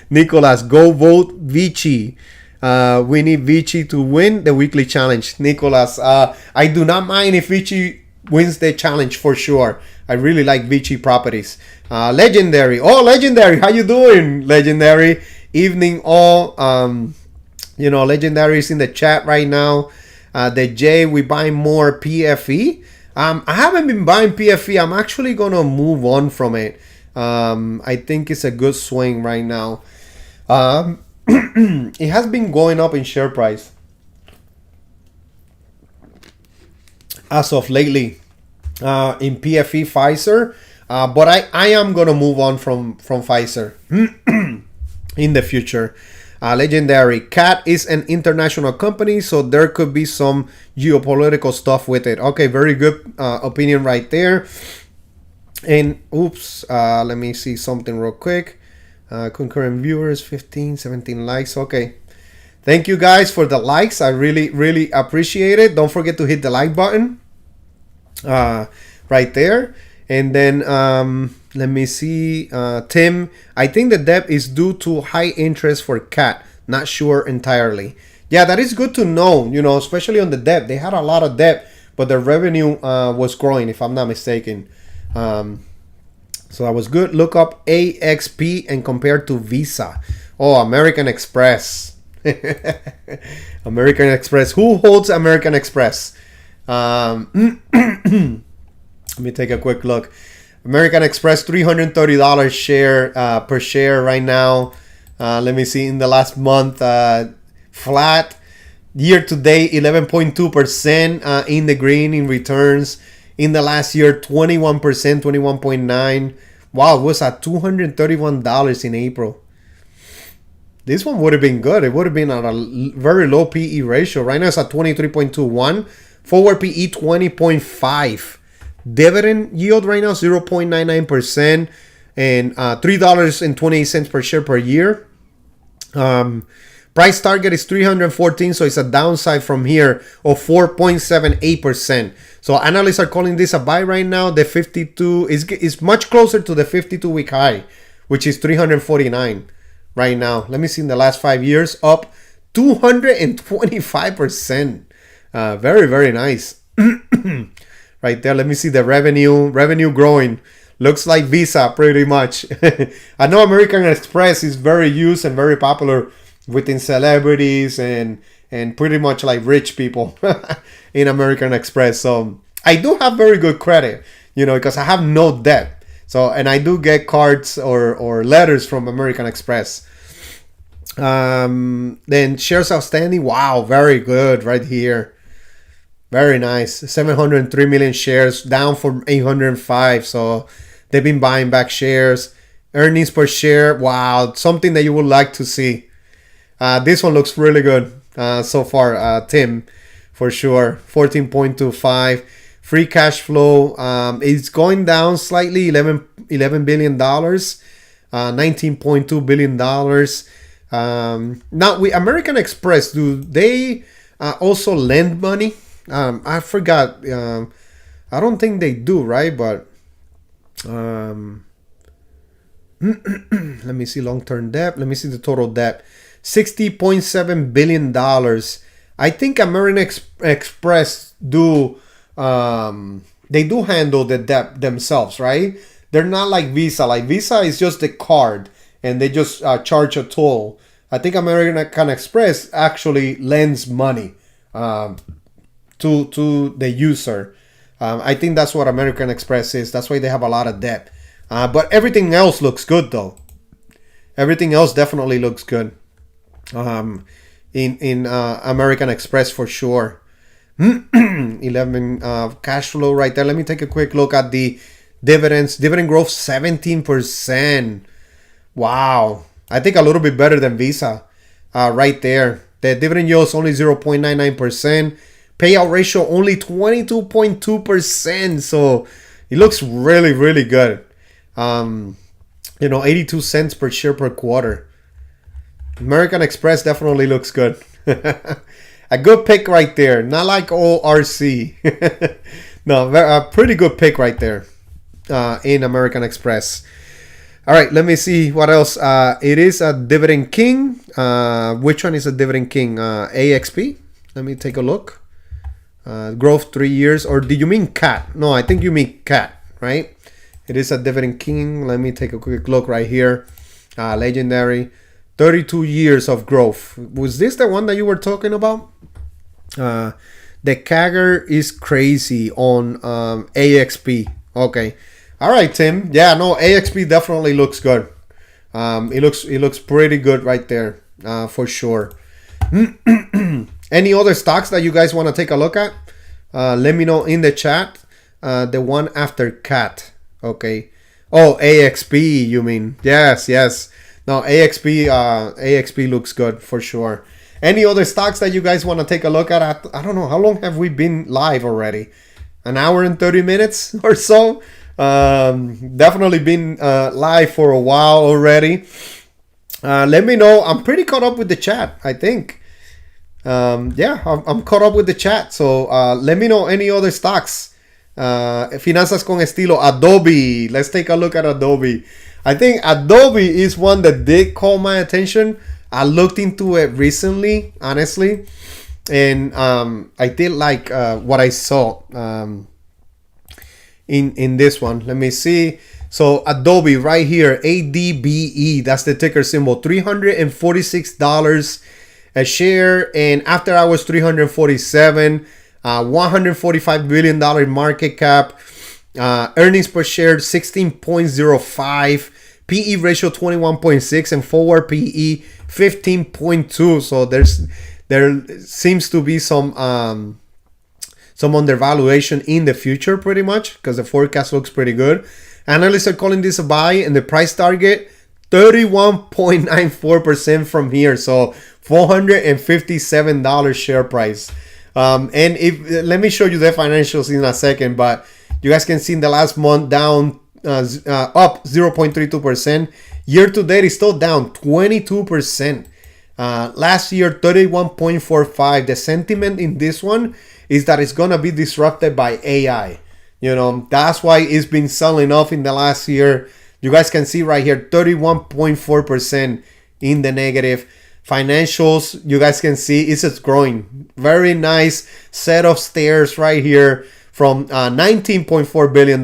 Nicolas, go vote Vici. We need Vici to win the weekly challenge. Nicolas, I do not mind if Vici wins the challenge for sure. I really like Vici properties. Legendary. Oh, Legendary. How you doing, Legendary? Evening all. Legendary is in the chat right now. The J, we buy more PFE. I haven't been buying PFE. I'm actually going to move on from it. I think it's a good swing right now. It has been going up in share price as of lately in PFE Pfizer. But I am going to move on from Pfizer in the future. Legendary. CAT is an international company, so there could be some geopolitical stuff with it. Okay, very good opinion right there. And oops, let me see something real quick. Concurrent viewers, 15, 17 likes. Okay. Thank you guys for the likes. I really, really appreciate it. Don't forget to hit the like button right there. And then let me see. Tim, I think the debt is due to high interest for CAT. Not sure entirely. Yeah, that is good to know, especially on the debt. They had a lot of debt, but the revenue was growing, if I'm not mistaken. So that was good. Look up AXP and compare to Visa. Oh, American Express. American Express. Who holds American Express? Let me take a quick look. American Express, $330 share per share right now. Let me see, in the last month, flat. Year to date, 11.2% in the green in returns. In the last year, 21%, 21.9%. Wow, it was at $231 in April. This one would have been good. It would have been at a very low PE ratio. Right now it's at 23.21. Forward PE 20.5. Dividend yield right now 0.99%. And $3.28 per share per year. Price target is 314, so it's a downside from here of 4.78%. So analysts are calling this a buy right now. The 52 is much closer to the 52-week high, which is 349 right now. Let me see, in the last 5 years, up 225%. Very, very nice. Right there, let me see the revenue growing. Looks like Visa pretty much. I know American Express is very used and very popular within celebrities and pretty much like rich people in American Express. So I do have very good credit, because I have no debt. So, and I do get cards or letters from American Express. Then shares outstanding. Wow, very good right here. Very nice. 703 million shares, down from 805. So they've been buying back shares. Earnings per share. Wow, something that you would like to see. This one looks really good so far, Tim, for sure. 14.25. Free cash flow is going down slightly, $11 billion, $19.2 billion. Now, with American Express, do they also lend money? I forgot. I don't think they do, right? But let me see long-term debt. Let me see the total debt. $60.7 billion. I think American Express do they do handle the debt themselves, right? They're not like Visa. Like Visa is just the card and they just charge a toll. I think American Express actually lends money to the user. I think that's what American Express is. That's why they have a lot of debt. But everything else looks good though. Everything else definitely looks good. In American Express for sure. 11 cash flow right there. Let me take a quick look at the dividends. Dividend growth 17%. Wow. I think a little bit better than Visa right there. The dividend yield is only 0.99%. Payout ratio only 22.2%. So it looks really, really good. 82 cents per share per quarter. American Express definitely looks good. A good pick right there. Not like ORC. No, a pretty good pick right there. in American Express. All right, let me see what else. It is a dividend king. Which one is a dividend king? AXP. Let me take a look. Growth 3 years, or did you mean CAT? No, I think you mean CAT, right? It is a dividend king. Let me take a quick look right here. Legendary, 32 years of growth. Was this the one that you were talking about? The CAGR is crazy on AXP. Okay. All right, Tim. Yeah, no, AXP definitely looks good. It looks pretty good right there, for sure. Any other stocks that you guys want to take a look at? Let me know in the chat. The one after CAT. Okay. Oh, AXP, you mean? Yes. No, AXP looks good for sure. Any other stocks that you guys want to take a look at? I don't know. How long have we been live already? An hour and 30 minutes or so? Definitely been live for a while already. Let me know. I'm pretty caught up with the chat, I think. Yeah, I'm caught up with the chat. So let me know any other stocks. Finanzas con estilo. Adobe. Let's take a look at Adobe. I think Adobe is one that did call my attention. I looked into it recently, honestly. And I did like what I saw. In this one, let me see. So Adobe right here, ADBE, that's the ticker symbol, $346 a share, and after hours $347, $145 billion market cap, earnings per share 16.05, PE ratio 21.6, and forward PE 15.2. So there seems to be some undervaluation in the future, pretty much, because the forecast looks pretty good. Analysts are calling this a buy, and the price target 31.94% from here. So $457 share price. And let me show you the financials in a second, but you guys can see in the last month down, up 0.32%. Year to date is still down 22%. Last year 31.45. The sentiment in this one is that it's gonna be disrupted by AI. That's why it's been selling off in the last year. You guys can see right here, 31.4% in the negative. Financials, you guys can see it's just growing. Very nice set of stairs right here from $19.4 billion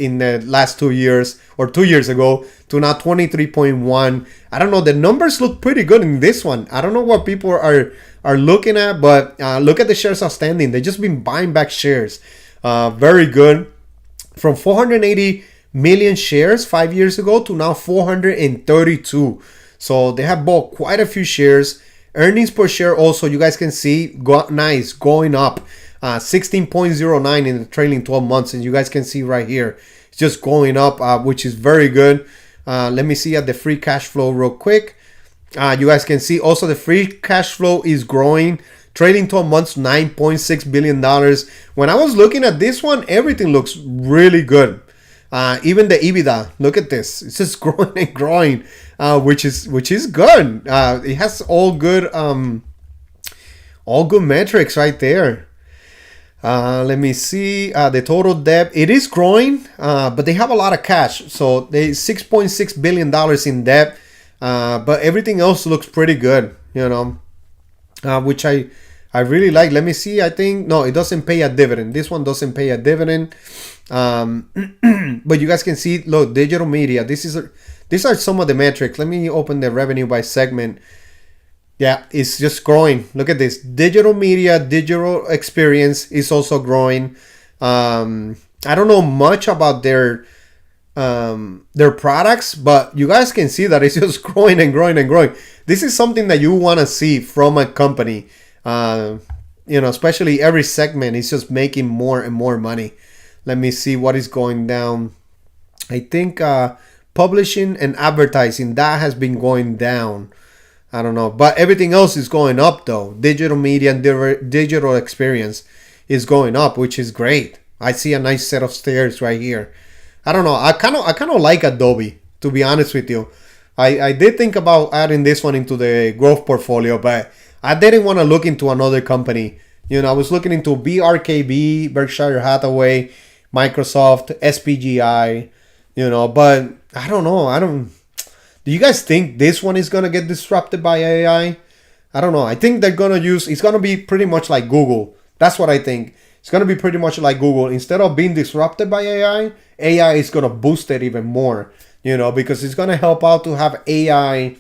in the last 2 years, or 2 years ago, to now 23.1. I don't know, the numbers look pretty good in this one. I don't know what people are looking at, but look at the shares outstanding. They've just been buying back shares. Very good. From 480 million shares 5 years ago to now 432. So they have bought quite a few shares. Earnings per share also, you guys can see, going up. 16.09 in the trailing 12 months. And you guys can see right here, it's just going up, which is very good. Let me see at the free cash flow real quick. You guys can see also the free cash flow is growing. Trailing 12 months, $9.6 billion. When I was looking at this one, everything looks really good. Even the EBITDA, look at this. It's just growing and growing, which is good. It has all good metrics right there. Let me see the total debt. It is growing, but they have a lot of cash. So they $6.6 billion in debt, but everything else looks pretty good, which I really like. Let me see. I think, no, it doesn't pay a dividend. This one doesn't pay a dividend. But you guys can see, look, digital media. These are some of the metrics. Let me open the revenue by segment. Yeah, it's just growing. Look at this. Digital media, digital experience is also growing. I don't know much about their products, but you guys can see that it's just growing and growing and growing. This is something that you want to see from a company. Especially every segment is just making more and more money. Let me see what is going down. I think publishing and advertising, that has been going down. I don't know, but everything else is going up though. Digital media and digital experience is going up, which is great. I see a nice set of stairs right here. I don't know. I kind of like Adobe, to be honest with you. I did think about adding this one into the growth portfolio, but I didn't want to look into another company. I was looking into BRKB, Berkshire Hathaway, Microsoft, SPGI, but I don't know. Do you guys think this one is going to get disrupted by AI? I don't know. I think they're going to it's going to be pretty much like Google. That's what I think. It's going to be pretty much like Google. Instead of being disrupted by AI is going to boost it even more, because it's going to help out to have AI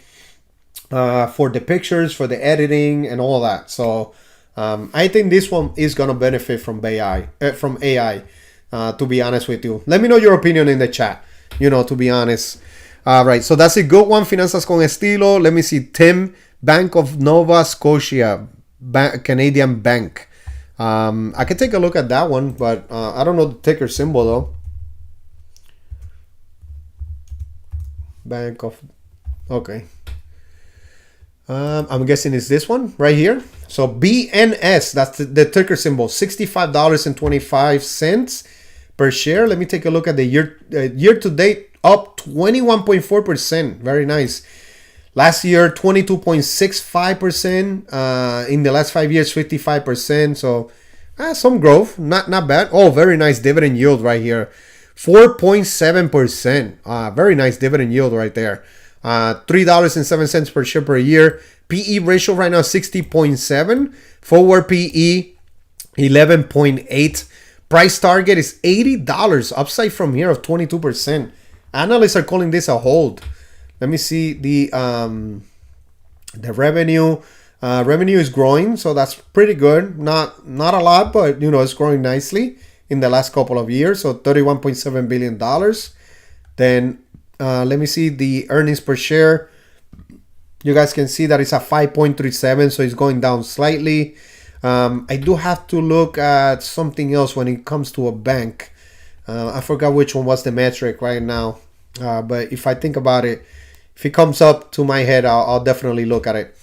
for the pictures, for the editing, and all that. So I think this one is going to benefit from AI, to be honest with you. Let me know your opinion in the chat, to be honest. All right, so that's a good one. Finanzas con Estilo. Let me see. Tim, Bank of Nova Scotia, Canadian Bank. I can take a look at that one, but I don't know the ticker symbol though. Bank of, okay. I'm guessing it's this one right here. So BNS, that's the ticker symbol, $65.25 per share. Let me take a look at the year to date, up 21.4%. Very nice. Last year, 22.65%. In the last 5 years, 55%. So some growth, not bad. Oh, very nice dividend yield right here, 4.7%. Very nice dividend yield right there. $3.07 per share per year. PE ratio right now 60.7. Forward PE 11.8. Price target is $80. Upside from here of 22%. Analysts are calling this a hold. Let me see the revenue. Revenue is growing, so that's pretty good. Not a lot, but it's growing nicely in the last couple of years. So $31.7 billion. Then let me see the earnings per share. You guys can see that it's at 5.37, so it's going down slightly. I do have to look at something else when it comes to a bank. I forgot which one was the metric right now. But if I think about it, if it comes up to my head, I'll definitely look at it.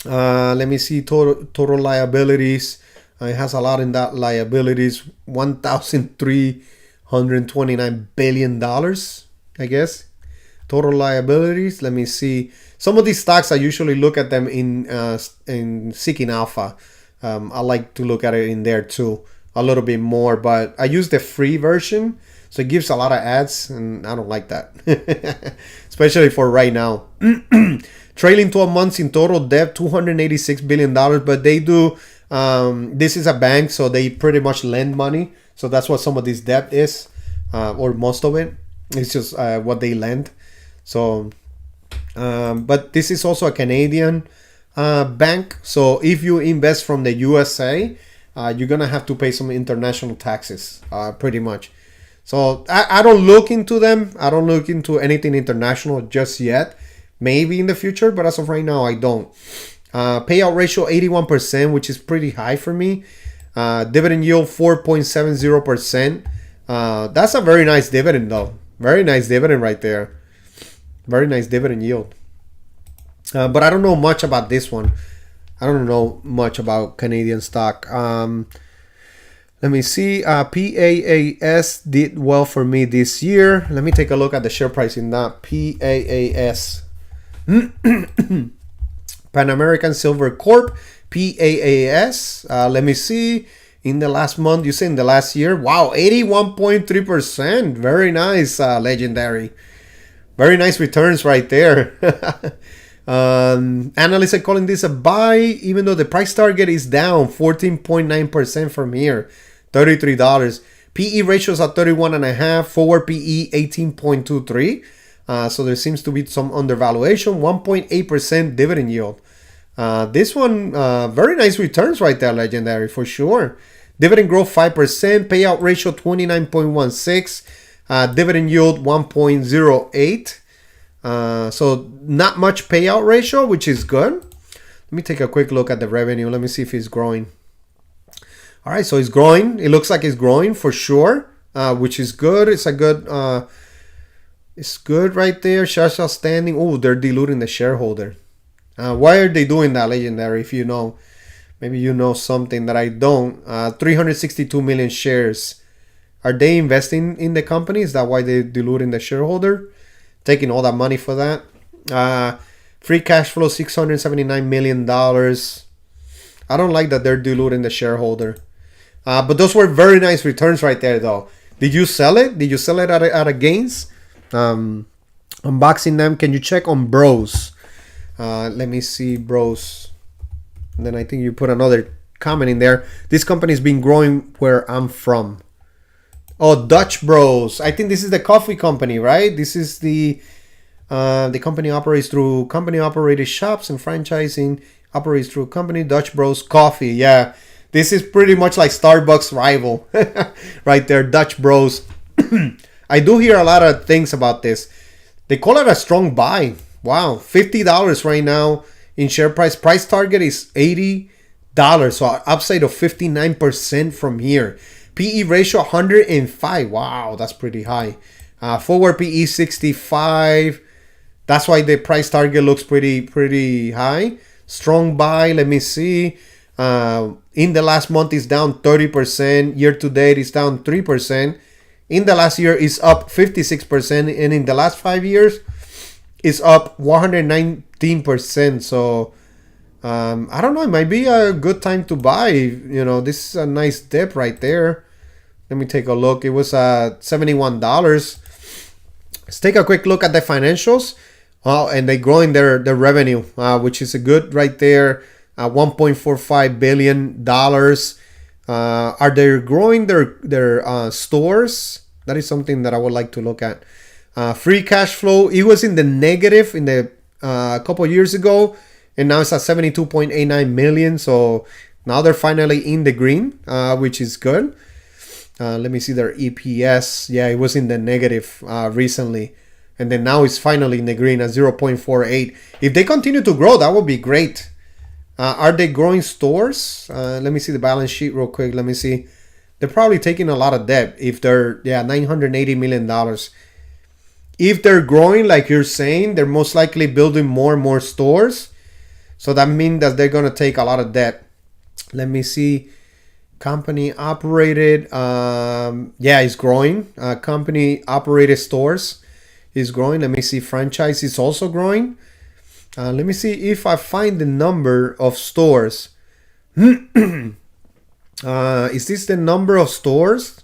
Let me see total liabilities. It has a lot in that liabilities. $1,329 billion, I guess. Total liabilities. Let me see. Some of these stocks, I usually look at them in Seeking Alpha. I like to look at it in there too, a little bit more. But I use the free version, so it gives a lot of ads, and I don't like that, especially for right now. Trailing 12 months in total debt, $286 billion. But they do. This is a bank, so they pretty much lend money. So that's what some of this debt is, or most of it. It's just what they lend. So, but this is also a Canadian bank. So if you invest from the USA, you're gonna have to pay some international taxes, pretty much. So I don't look into them. I don't look into anything international just yet. Maybe in the future, but as of right now, I don't. Payout ratio 81%, which is pretty high for me. Dividend yield 4.70%. That's a very nice dividend though. Very nice dividend right there. Very nice dividend yield. But I don't know much about this one. I don't know much about Canadian stock. Let me see. PAAS did well for me this year. Let me take a look at the share price in that. PAAS. Pan American Silver Corp. PAAS. Let me see. In the last month, you say in the last year. Wow, 81.3%. Very nice, legendary. Very nice returns right there. Analysts are calling this a buy, even though the price target is down 14.9% from here, $33. PE ratios are 31.5, forward PE 18.23. So there seems to be some undervaluation, 1.8% dividend yield. This one, very nice returns right there, legendary, for sure. Dividend growth 5%, payout ratio 29.16, dividend yield 1.08. So not much payout ratio, which is good. Let me take a quick look at the revenue. Let me see if it's growing. All right, so it's growing. It looks like it's growing for sure, which is good. It's a good, it's good right there. Shares outstanding. Oh, they're diluting the shareholder. Why are they doing that, legendary? If you know, maybe you know something that I don't. 362 million shares. Are they investing in the company? Is that why they're diluting the shareholder? Taking all that money for that. Free cash flow, $679 million. I don't like that they're diluting the shareholder. But those were very nice returns right there, though. Did you sell it? Did you sell it at a gains? Unboxing them. Can you check on Bros? Let me see, Bros. And then I think you put another comment in there. This company's been growing where I'm from. Oh, Dutch Bros. I think this is the coffee company, right? This is the company operates through company operated shops and franchising operates through company Dutch Bros Coffee. Yeah, this is pretty much like Starbucks rival right there, Dutch Bros. I do hear a lot of things about this. They call it a strong buy. Wow, $50 right now in share price. Price target is $80, so an upside of 59% from here. PE ratio 105. Wow, that's pretty high. Forward PE 65. That's why the price target looks pretty high. Strong buy. Let me see. In the last month is down 30%. Year to date is down 3%. In the last year is up 56%, and in the last 5 years is up 119%. So I don't know. It might be a good time to buy. You know, this is a nice dip right there. Let me take a look. It was $71. Let's take a quick look at the financials. And they're growing their revenue, which is a good right there. $1.45 billion. Are they growing their stores? That is something that I would like to look at. Free cash flow. It was in the negative in the couple years ago, and now it's at 72.89 million. So now they're finally in the green, which is good. Let me see their EPS. Yeah, it was in the negative recently, and then now it's finally in the green at 0.48. If they continue to grow, that would be great. Are they growing stores? Let me see the balance sheet real quick. Let me see. They're probably taking a lot of debt. If they're $980 million. If they're growing like you're saying, they're most likely building more and more stores. So that means that they're gonna take a lot of debt. Let me see. Company operated. It's growing. Company operated stores is growing. Let me see. Franchise is also growing. Let me see if I find the number of stores. Is this the number of stores?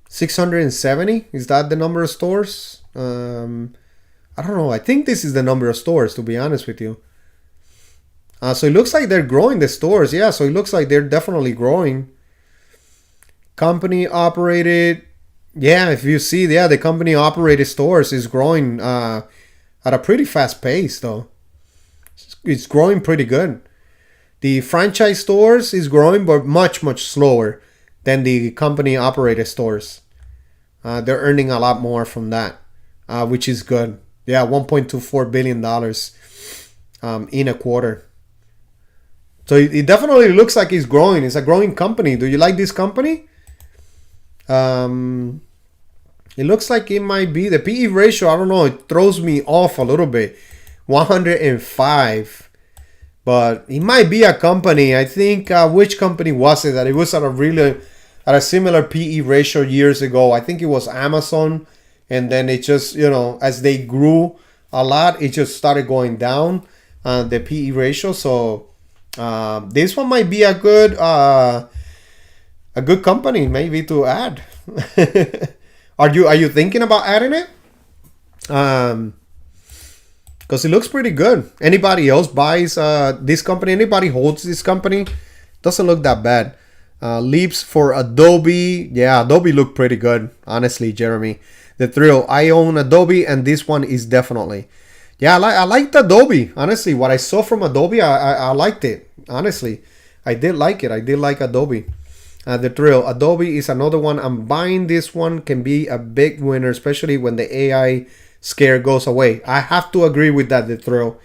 670? Is that the number of stores? I don't know. I think this is the number of stores, to be honest with you. So it looks like they're growing the stores. Yeah, so it looks like they're definitely growing. Company operated. Yeah, if you see, the company operated stores is growing at a pretty fast pace, though. It's growing pretty good. The franchise stores is growing, but much, much slower than the company operated stores. They're earning a lot more from that, which is good. Yeah, $1.24 billion in a quarter. So it definitely looks like it's growing. It's a growing company. Do you like this company? It looks like it might be. The PE ratio, I don't know. It throws me off a little bit. 105. But it might be a company. I think, which company was it? That it was at a similar PE ratio years ago. I think it was Amazon. And then it just, as they grew a lot, it just started going down, the PE ratio. So this one might be a good company maybe to add. Are you thinking about adding it? Because it looks pretty good. Anybody else buys this company? Anybody holds this company? Doesn't look that bad. Leaps for Adobe. Yeah, Adobe looked pretty good. Honestly, Jeremy. The Thrill. I own Adobe, and this one is definitely. Yeah, I liked Adobe. Honestly, what I saw from Adobe, I liked it. Honestly, I did like it. I did like Adobe. The Thrill. Adobe is another one. I'm buying this one. Can be a big winner, especially when the AI scare goes away. I have to agree with that, The Thrill.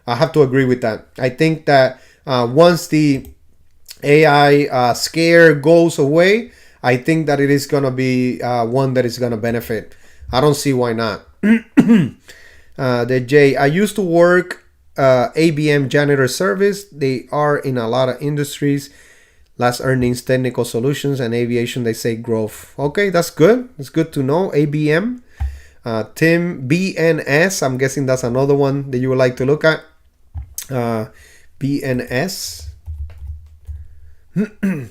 I have to agree with that. I think that once the AI scare goes away, I think that it is going to be one that is going to benefit. I don't see why not. The J. I used to work ABM janitor service. They are in a lot of industries. Last earnings, technical solutions, and aviation, they say growth. Okay, that's good. It's good to know. ABM. Tim, BNS. I'm guessing that's another one that you would like to look at. BNS.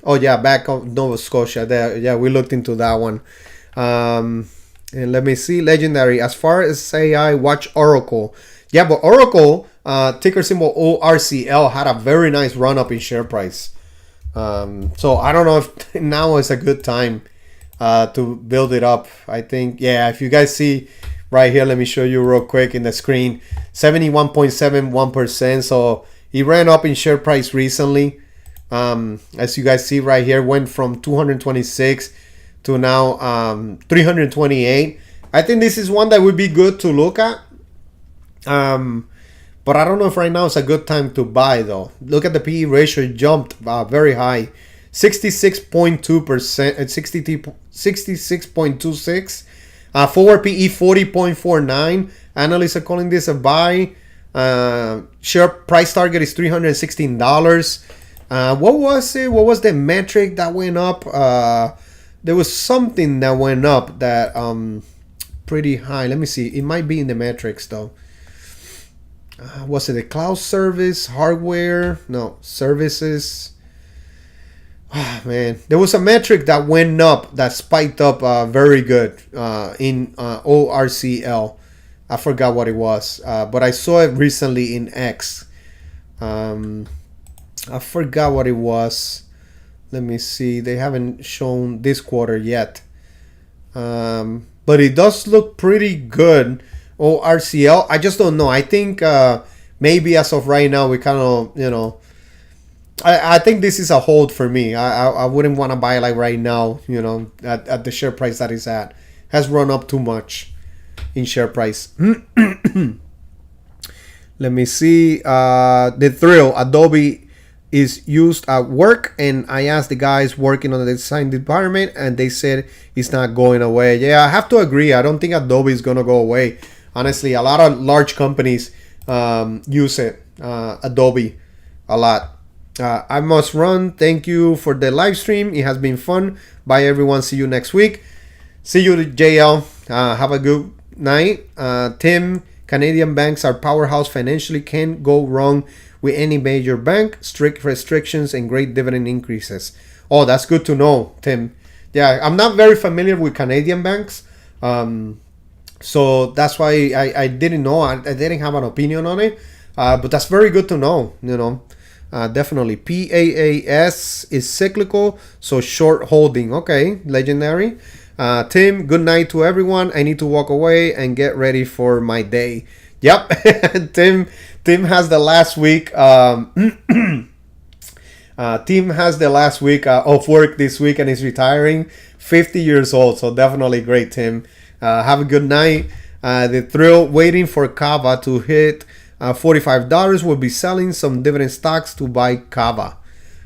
Oh yeah, Bank of Nova Scotia. There, yeah, we looked into that one. And let me see, legendary. As far as AI, watch Oracle. Yeah, but Oracle, ticker symbol ORCL, had a very nice run up in share price. So I don't know if now is a good time to build it up. I think, yeah, if you guys see right here, let me show you real quick in the screen, 71.71%. So it ran up in share price recently. As you guys see right here, went from 226 to now 328. I think this is one that would be good to look at. But I don't know if right now is a good time to buy though. Look at the PE ratio, jumped very high, 66.2%, at 66.26. Forward PE 40.49. Analysts are calling this a buy. Share price target is $316. What was it? What was the metric that went up? There was something that went up that pretty high. Let me see. It might be in the metrics though. Was it a cloud service, hardware? No, services. Oh, man, there was a metric that went up, that spiked up very good in ORCL. I forgot what it was, but I saw it recently in X. I forgot what it was. Let me see. They haven't shown this quarter yet. But it does look pretty good. ORCL. I just don't know. I think maybe as of right now, we kind of, I think this is a hold for me. I wouldn't want to buy like right now, at the share price that is at. Has run up too much in share price. Let me see. The thrill. Adobe is used at work, and I asked the guys working on the design department, and they said it's not going away. Yeah, I have to agree. I don't think Adobe is going to go away. Honestly, a lot of large companies use it, Adobe, a lot. I must run. Thank you for the live stream. It has been fun. Bye, everyone. See you next week. See you, JL. Have a good night. Tim, Canadian banks are powerhouse financially. Can't go wrong with any major bank. Strict restrictions and great dividend increases. Oh, that's good to know, Tim. Yeah, I'm not very familiar with Canadian banks. So that's why I didn't know. I didn't have an opinion on it. But that's very good to know, definitely. PAAS is cyclical, so short holding. Okay, legendary. Tim, good night to everyone. I need to walk away and get ready for my day. Yep, Tim has the last week. Tim has the last week of work this week and is retiring. 50 years old, so definitely great, Tim. Have a good night. The thrill waiting for Kava to hit $45. We'll be selling some dividend stocks to buy Kava.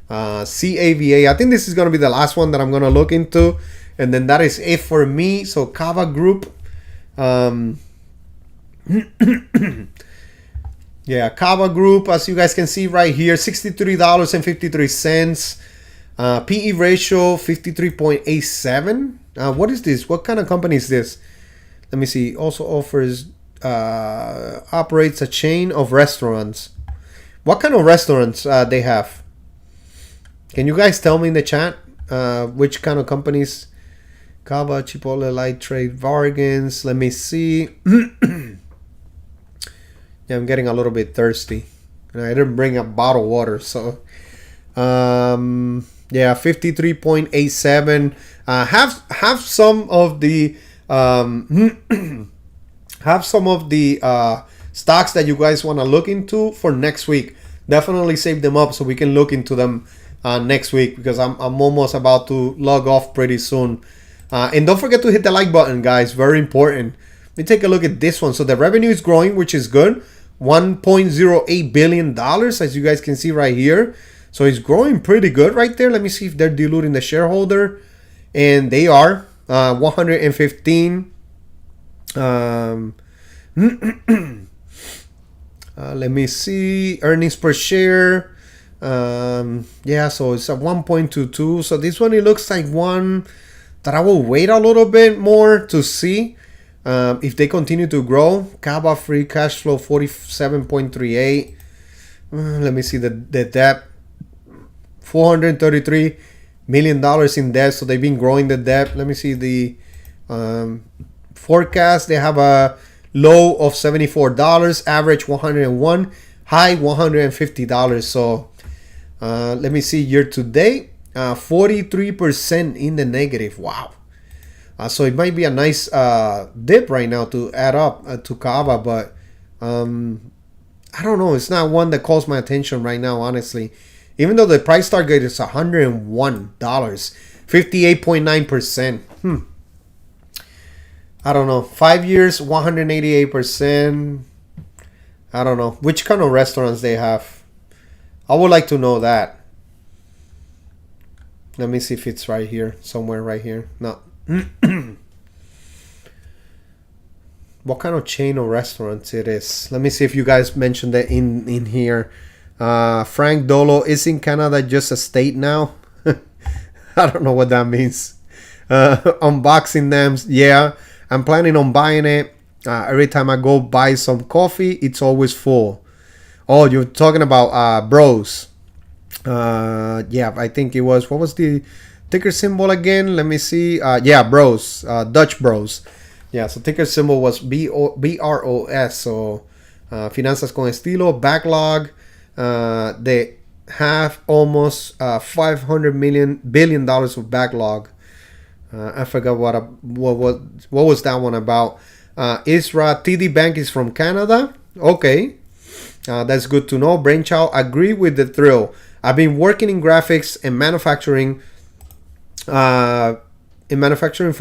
CAVA. I think this is going to be the last one that I'm going to look into. And then that is it for me. So Kava Group. Yeah, Kava Group, as you guys can see right here, $63.53. PE ratio 53.87. What is this? What kind of company is this? Let me see. Also offers, operates a chain of restaurants. What kind of restaurants they have? Can you guys tell me in the chat which kind of companies? Kava, Chipotle, Light Trade, Bargains. Let me see. Yeah, I'm getting a little bit thirsty. And I didn't bring a bottle of water, so yeah, 53.87. Have some of the stocks that you guys want to look into for next week. Definitely save them up so we can look into them next week, because I'm almost about to log off pretty soon. And don't forget to hit the like button, guys. Very important. Let me take a look at this one. So the revenue is growing, which is good. $1.08 billion, as you guys can see right here. So it's growing pretty good right there. Let me see if they're diluting the shareholder. And they are. 115. Let me see. Earnings per share. Yeah, so it's at 1.22. So this one, it looks like one that I will wait a little bit more to see. If they continue to grow. Kava free cash flow 47.38. Let me see the debt. $433 million in debt. So they've been growing the debt. Let me see the forecast. They have a low of $74, average $101, high $150. So let me see, year to date, 43% in the negative. Wow. So it might be a nice dip right now to add up to Kava, but I don't know. It's not one that calls my attention right now, honestly. Even though the price target is $101, 58.9%. I don't know. 5 years, 188%. I don't know. Which kind of restaurants they have? I would like to know that. Let me see if it's right here. Somewhere right here. No. What kind of chain of restaurants it is? Let me see if you guys mentioned it in here. Frank Dolo, is in Canada just a state now? I don't know what that means. Unboxing them, yeah. I'm planning on buying it. Every time I go buy some coffee, it's always full. Oh, you're talking about Bros. Yeah, I think it was. What was the ticker symbol again? Let me see. Yeah, Bros. Dutch Bros. Yeah, so ticker symbol was BROS. So Finanzas con Estilo. Backlog. They have almost $500 billion of backlog. I forgot what was that one about. Isra, TD Bank is from Canada. Okay, that's good to know. Brainchild, agree with the thrill. I've been working in graphics and manufacturing. For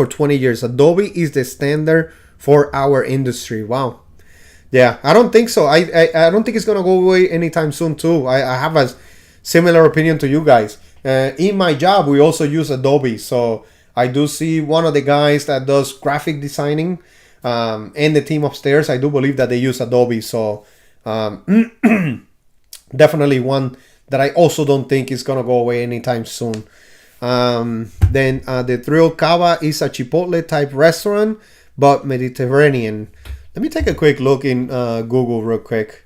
20 years. Adobe is the standard for our industry. Wow. Yeah, I don't think so. I don't think it's gonna go away anytime soon too. I have a similar opinion to you guys. In my job, we also use Adobe, so I do see one of the guys that does graphic designing, and the team upstairs. I do believe that they use Adobe, so definitely one that I also don't think is gonna go away anytime soon. Then the Thrill Cava is a Chipotle type restaurant, but Mediterranean. Let me take a quick look in Google real quick.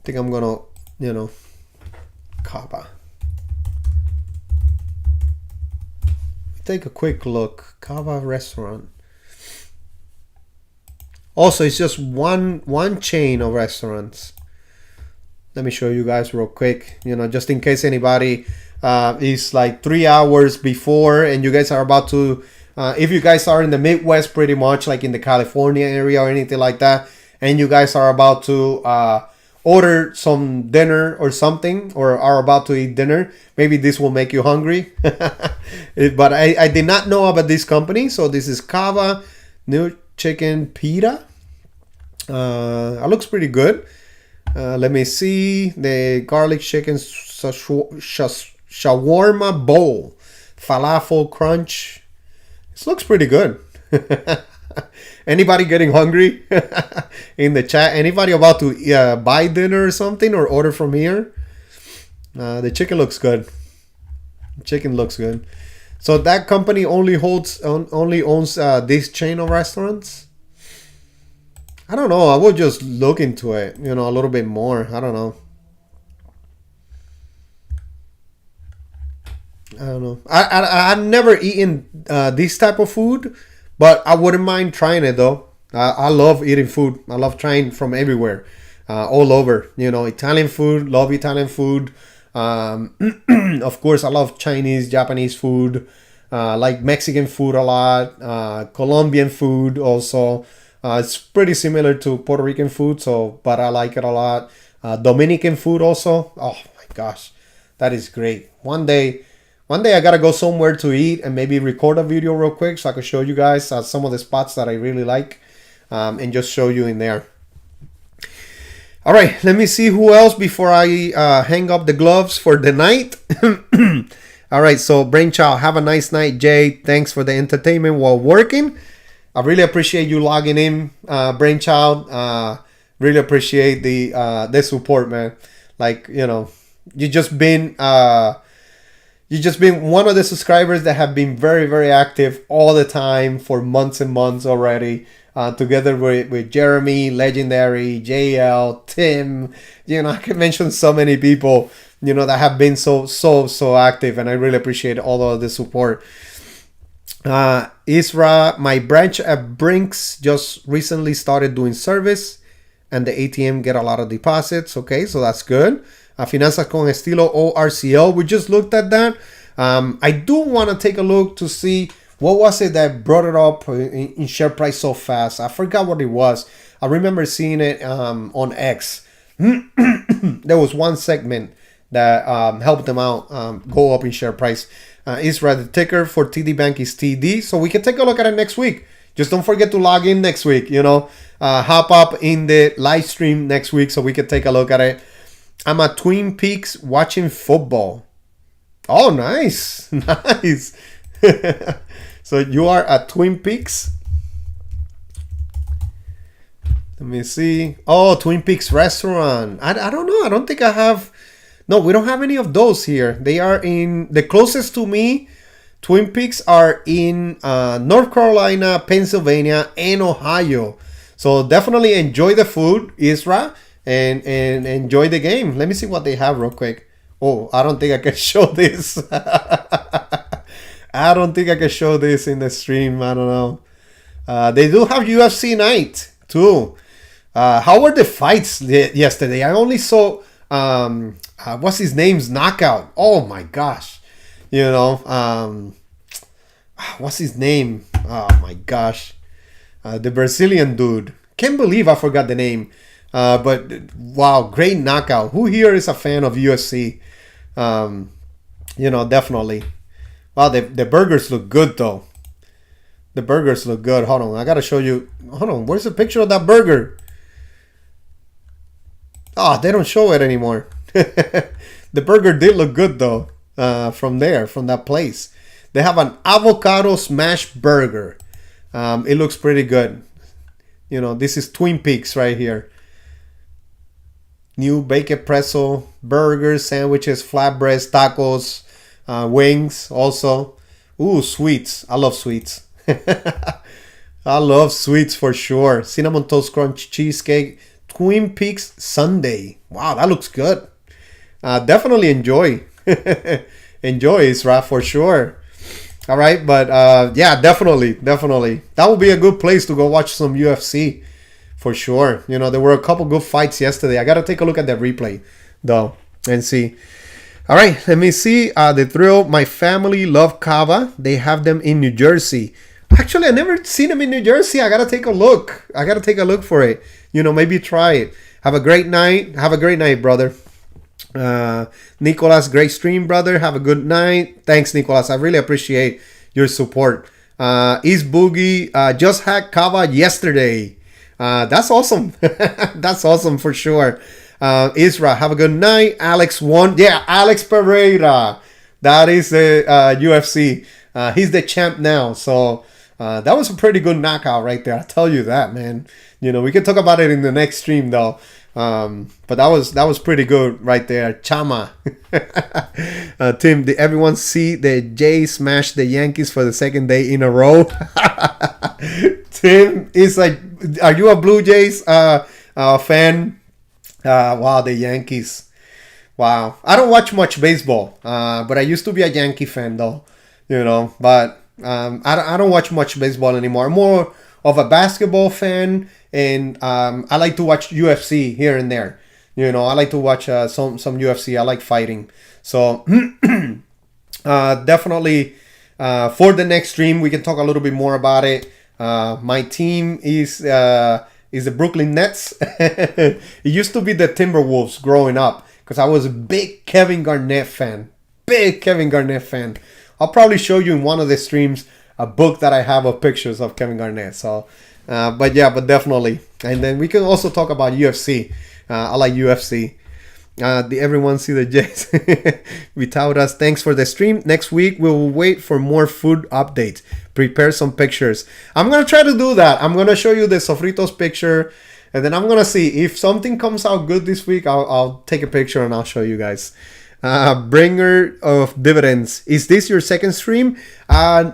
I think I'm gonna, Cava. Take a quick look. Cava restaurant. Also, it's just one chain of restaurants. Let me show you guys real quick. Just in case anybody is like 3 hours before, and you guys are about to. If you guys are in the Midwest, pretty much like in the California area or anything like that, and you guys are about to order some dinner or something, or are about to eat dinner, maybe this will make you hungry. But I did not know about this company. So this is Cava New Chicken Pita. It looks pretty good. Let me see. The garlic chicken shawarma bowl. Falafel crunch. This looks pretty good. Anybody getting hungry in the chat? Anybody about to buy dinner or something, or order from here? The chicken looks good. Chicken looks good. So that company only owns this chain of restaurants. I don't know. I would just look into it, a little bit more. I don't know. I've never eaten this type of food, but I wouldn't mind trying it though. I love eating food. I love trying from everywhere, all over. Italian food. Love Italian food. Of course, I love Chinese, Japanese food. Like Mexican food a lot. Colombian food also. It's pretty similar to Puerto Rican food, but I like it a lot. Dominican food also. Oh my gosh, that is great. One day I gotta go somewhere to eat and maybe record a video real quick so I can show you guys some of the spots that I really like, and just show you in there. All right, let me see who else before I hang up the gloves for the night. All right, so Brainchild, have a nice night, Jay. Thanks for the entertainment while working. I really appreciate you logging in, Brainchild. Really appreciate the support, man. Like, you just been one of the subscribers that have been very, very active all the time for months and months already. together with Jeremy, Legendary, JL, Tim. I can mention so many people, that have been so active, and I really appreciate all of the support. Isra, my branch at Brinks just recently started doing service, and the ATM get a lot of deposits. Okay, so that's good. Finanzas con Estilo ORCL, we just looked at that. I do want to take a look to see what was it that brought it up in share price so fast. I forgot what it was. I remember seeing it on X. There was one segment that helped them out go up in share price. Isra, the ticker for TD Bank is TD, so we can take a look at it next week. Just don't forget to log in next week, hop up in the live stream next week so we can take a look at it. I'm at Twin Peaks watching football. Oh, nice. Nice. So you are at Twin Peaks? Let me see. Oh, Twin Peaks restaurant. I don't know. I don't think I have. No, we don't have any of those here. They are in the closest to me. Twin Peaks are in North Carolina, Pennsylvania, and Ohio. So definitely enjoy the food, Isra, and enjoy the game. Let me see what they have real quick. Oh, I don't think I can show this. I don't think I can show this in the stream. I don't know. They do have UFC night too. How were the fights yesterday? I only saw what's his name's knockout. Oh my gosh. What's his name? Oh my gosh. The Brazilian dude. Can't believe I forgot the name. But wow, great knockout. Who here is a fan of UFC? Definitely. Wow, the burgers look good though. The burgers look good. Hold on, I gotta show you. Hold on, where's the picture of that burger? Oh, they don't show it anymore. The burger did look good though. From that place. They have an avocado smash burger. It looks pretty good. This is Twin Peaks right here. New baked pretzel, burgers, sandwiches, flatbreads, tacos, wings also. Ooh, sweets. I love sweets. I love sweets for sure. Cinnamon Toast Crunch cheesecake. Twin Peaks Sundae. Wow, that looks good. Definitely enjoy. Enjoy, Isra, for sure. All right, but yeah, definitely. That would be a good place to go watch some UFC. For sure. There were a couple good fights yesterday. I got to take a look at that replay, though, and see. All right, let me see. The Thrill, my family love Cava. They have them in New Jersey. Actually, I never seen them in New Jersey. I got to take a look. For it. Maybe try it. Have a great night. Have a great night, brother. Nicolas, great stream, brother. Have a good night. Thanks, Nicolas. I really appreciate your support. East Boogie just had Cava yesterday. That's awesome. That's awesome for sure. Isra, have a good night. Alex won. Yeah, Alex Pereira. That is the UFC. He's the champ now. So that was a pretty good knockout right there. I tell you that, man. We can talk about it in the next stream though. But that was pretty good right there. Chama. Tim, did everyone see the Jays smash the Yankees for the second day in a row? Tim is like, are you a Blue Jays fan? Wow, the Yankees. Wow. I don't watch much baseball, but I used to be a Yankee fan though, but I don't watch much baseball anymore. I'm more of a basketball fan, and I like to watch UFC here and there. I like to watch some UFC. I like fighting. So definitely for the next stream, we can talk a little bit more about it. My team is the Brooklyn Nets. It used to be the Timberwolves growing up because I was a big Kevin Garnett fan. I'll probably show you in one of the streams a book that I have of pictures of Kevin Garnett. So, but definitely. And then we can also talk about UFC. I like UFC. Did everyone see the Jays? Without us, thanks for the stream. Next week, we will wait for more food updates. Prepare some pictures. I'm going to try to do that. I'm going to show you the Sofritos picture. And then I'm going to see if something comes out good this week. I'll take a picture and I'll show you guys. Bringer of dividends. Is this your second stream?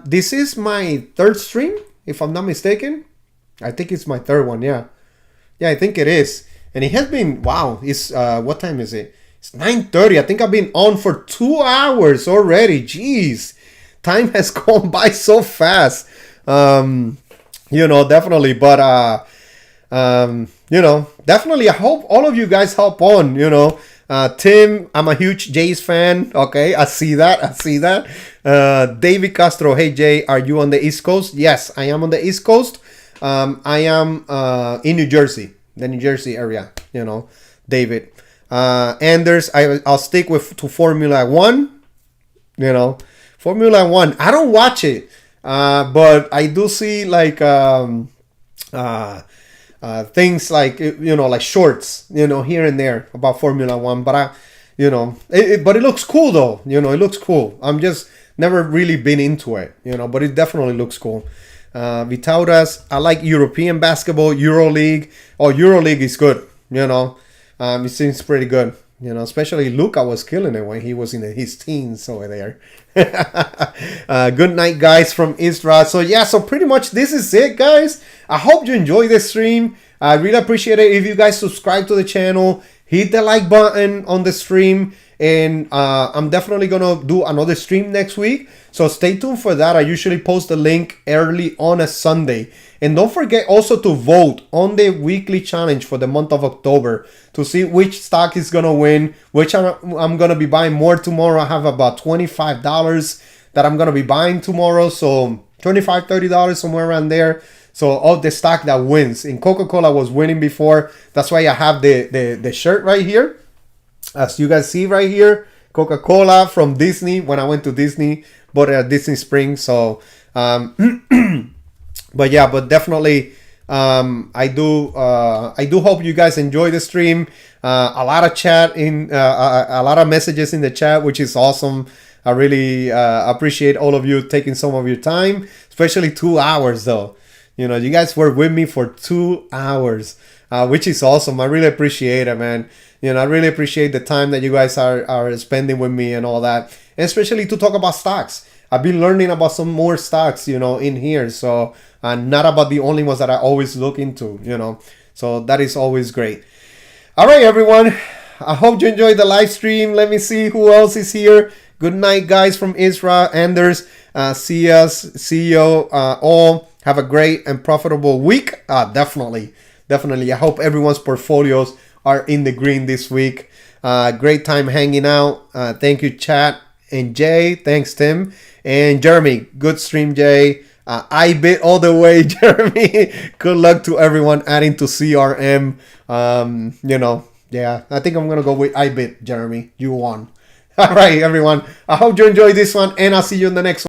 This is my third stream, if I'm not mistaken. I think it's my third one. Yeah. Yeah, I think it is. And it has been, wow, it's, what time is it? It's 9:30. I think I've been on for 2 hours already. Jeez. Time has gone by so fast. Definitely. But, definitely I hope all of you guys hop on, Tim, I'm a huge Jays fan. Okay, I see that. David Castro, hey Jay, are you on the East Coast? Yes, I am on the East Coast. I am in New Jersey, the New Jersey area, David. Anders, I'll stick to Formula One, Formula One. I don't watch it, but I do see like things like like shorts, here and there about Formula One. But but it looks cool though. It looks cool. I'm just never really been into it, but it definitely looks cool. Vitauras, I like European basketball, EuroLeague. Oh, EuroLeague is good. It seems pretty good. Especially Luka was killing it when he was in his teens over there. Good night, guys, from Isra. So pretty much this is it, guys. I hope you enjoy this stream. I really appreciate it if you guys subscribe to the channel, hit the like button on the stream, and I'm definitely gonna do another stream next week. So stay tuned for that. I usually post the link early on a Sunday. And don't forget also to vote on the weekly challenge for the month of October to see which stock is going to win, which I'm going to be buying more tomorrow. I have about $25 that I'm going to be buying tomorrow. So $25, $30, somewhere around there. So all the stock that wins. In Coca-Cola was winning before. That's why I have the shirt right here. As you guys see right here, Coca-Cola from Disney. When I went to Disney, bought it at Disney Springs. So, but definitely, I do hope you guys enjoy the stream. A lot of chat a lot of messages in the chat, which is awesome. I really appreciate all of you taking some of your time, especially 2 hours though. You guys were with me for 2 hours, which is awesome. I really appreciate it, man. I really appreciate the time that you guys are spending with me and all that, and especially to talk about stocks. I've been learning about some more stocks, in here. So, not about the only ones that I always look into, So that is always great. All right, everyone. I hope you enjoyed the live stream. Let me see who else is here. Good night, guys, from Isra. Anders, see you all. Have a great and profitable week. Definitely. I hope everyone's portfolios are in the green this week. Great time hanging out. Thank you, chat. And Jay, thanks, Tim. And Jeremy, good stream, Jay. I bit all the way, Jeremy. Good luck to everyone adding to CRM. Yeah, I think I'm going to go with I bit, Jeremy. You won. All right, everyone. I hope you enjoyed this one, and I'll see you in the next one.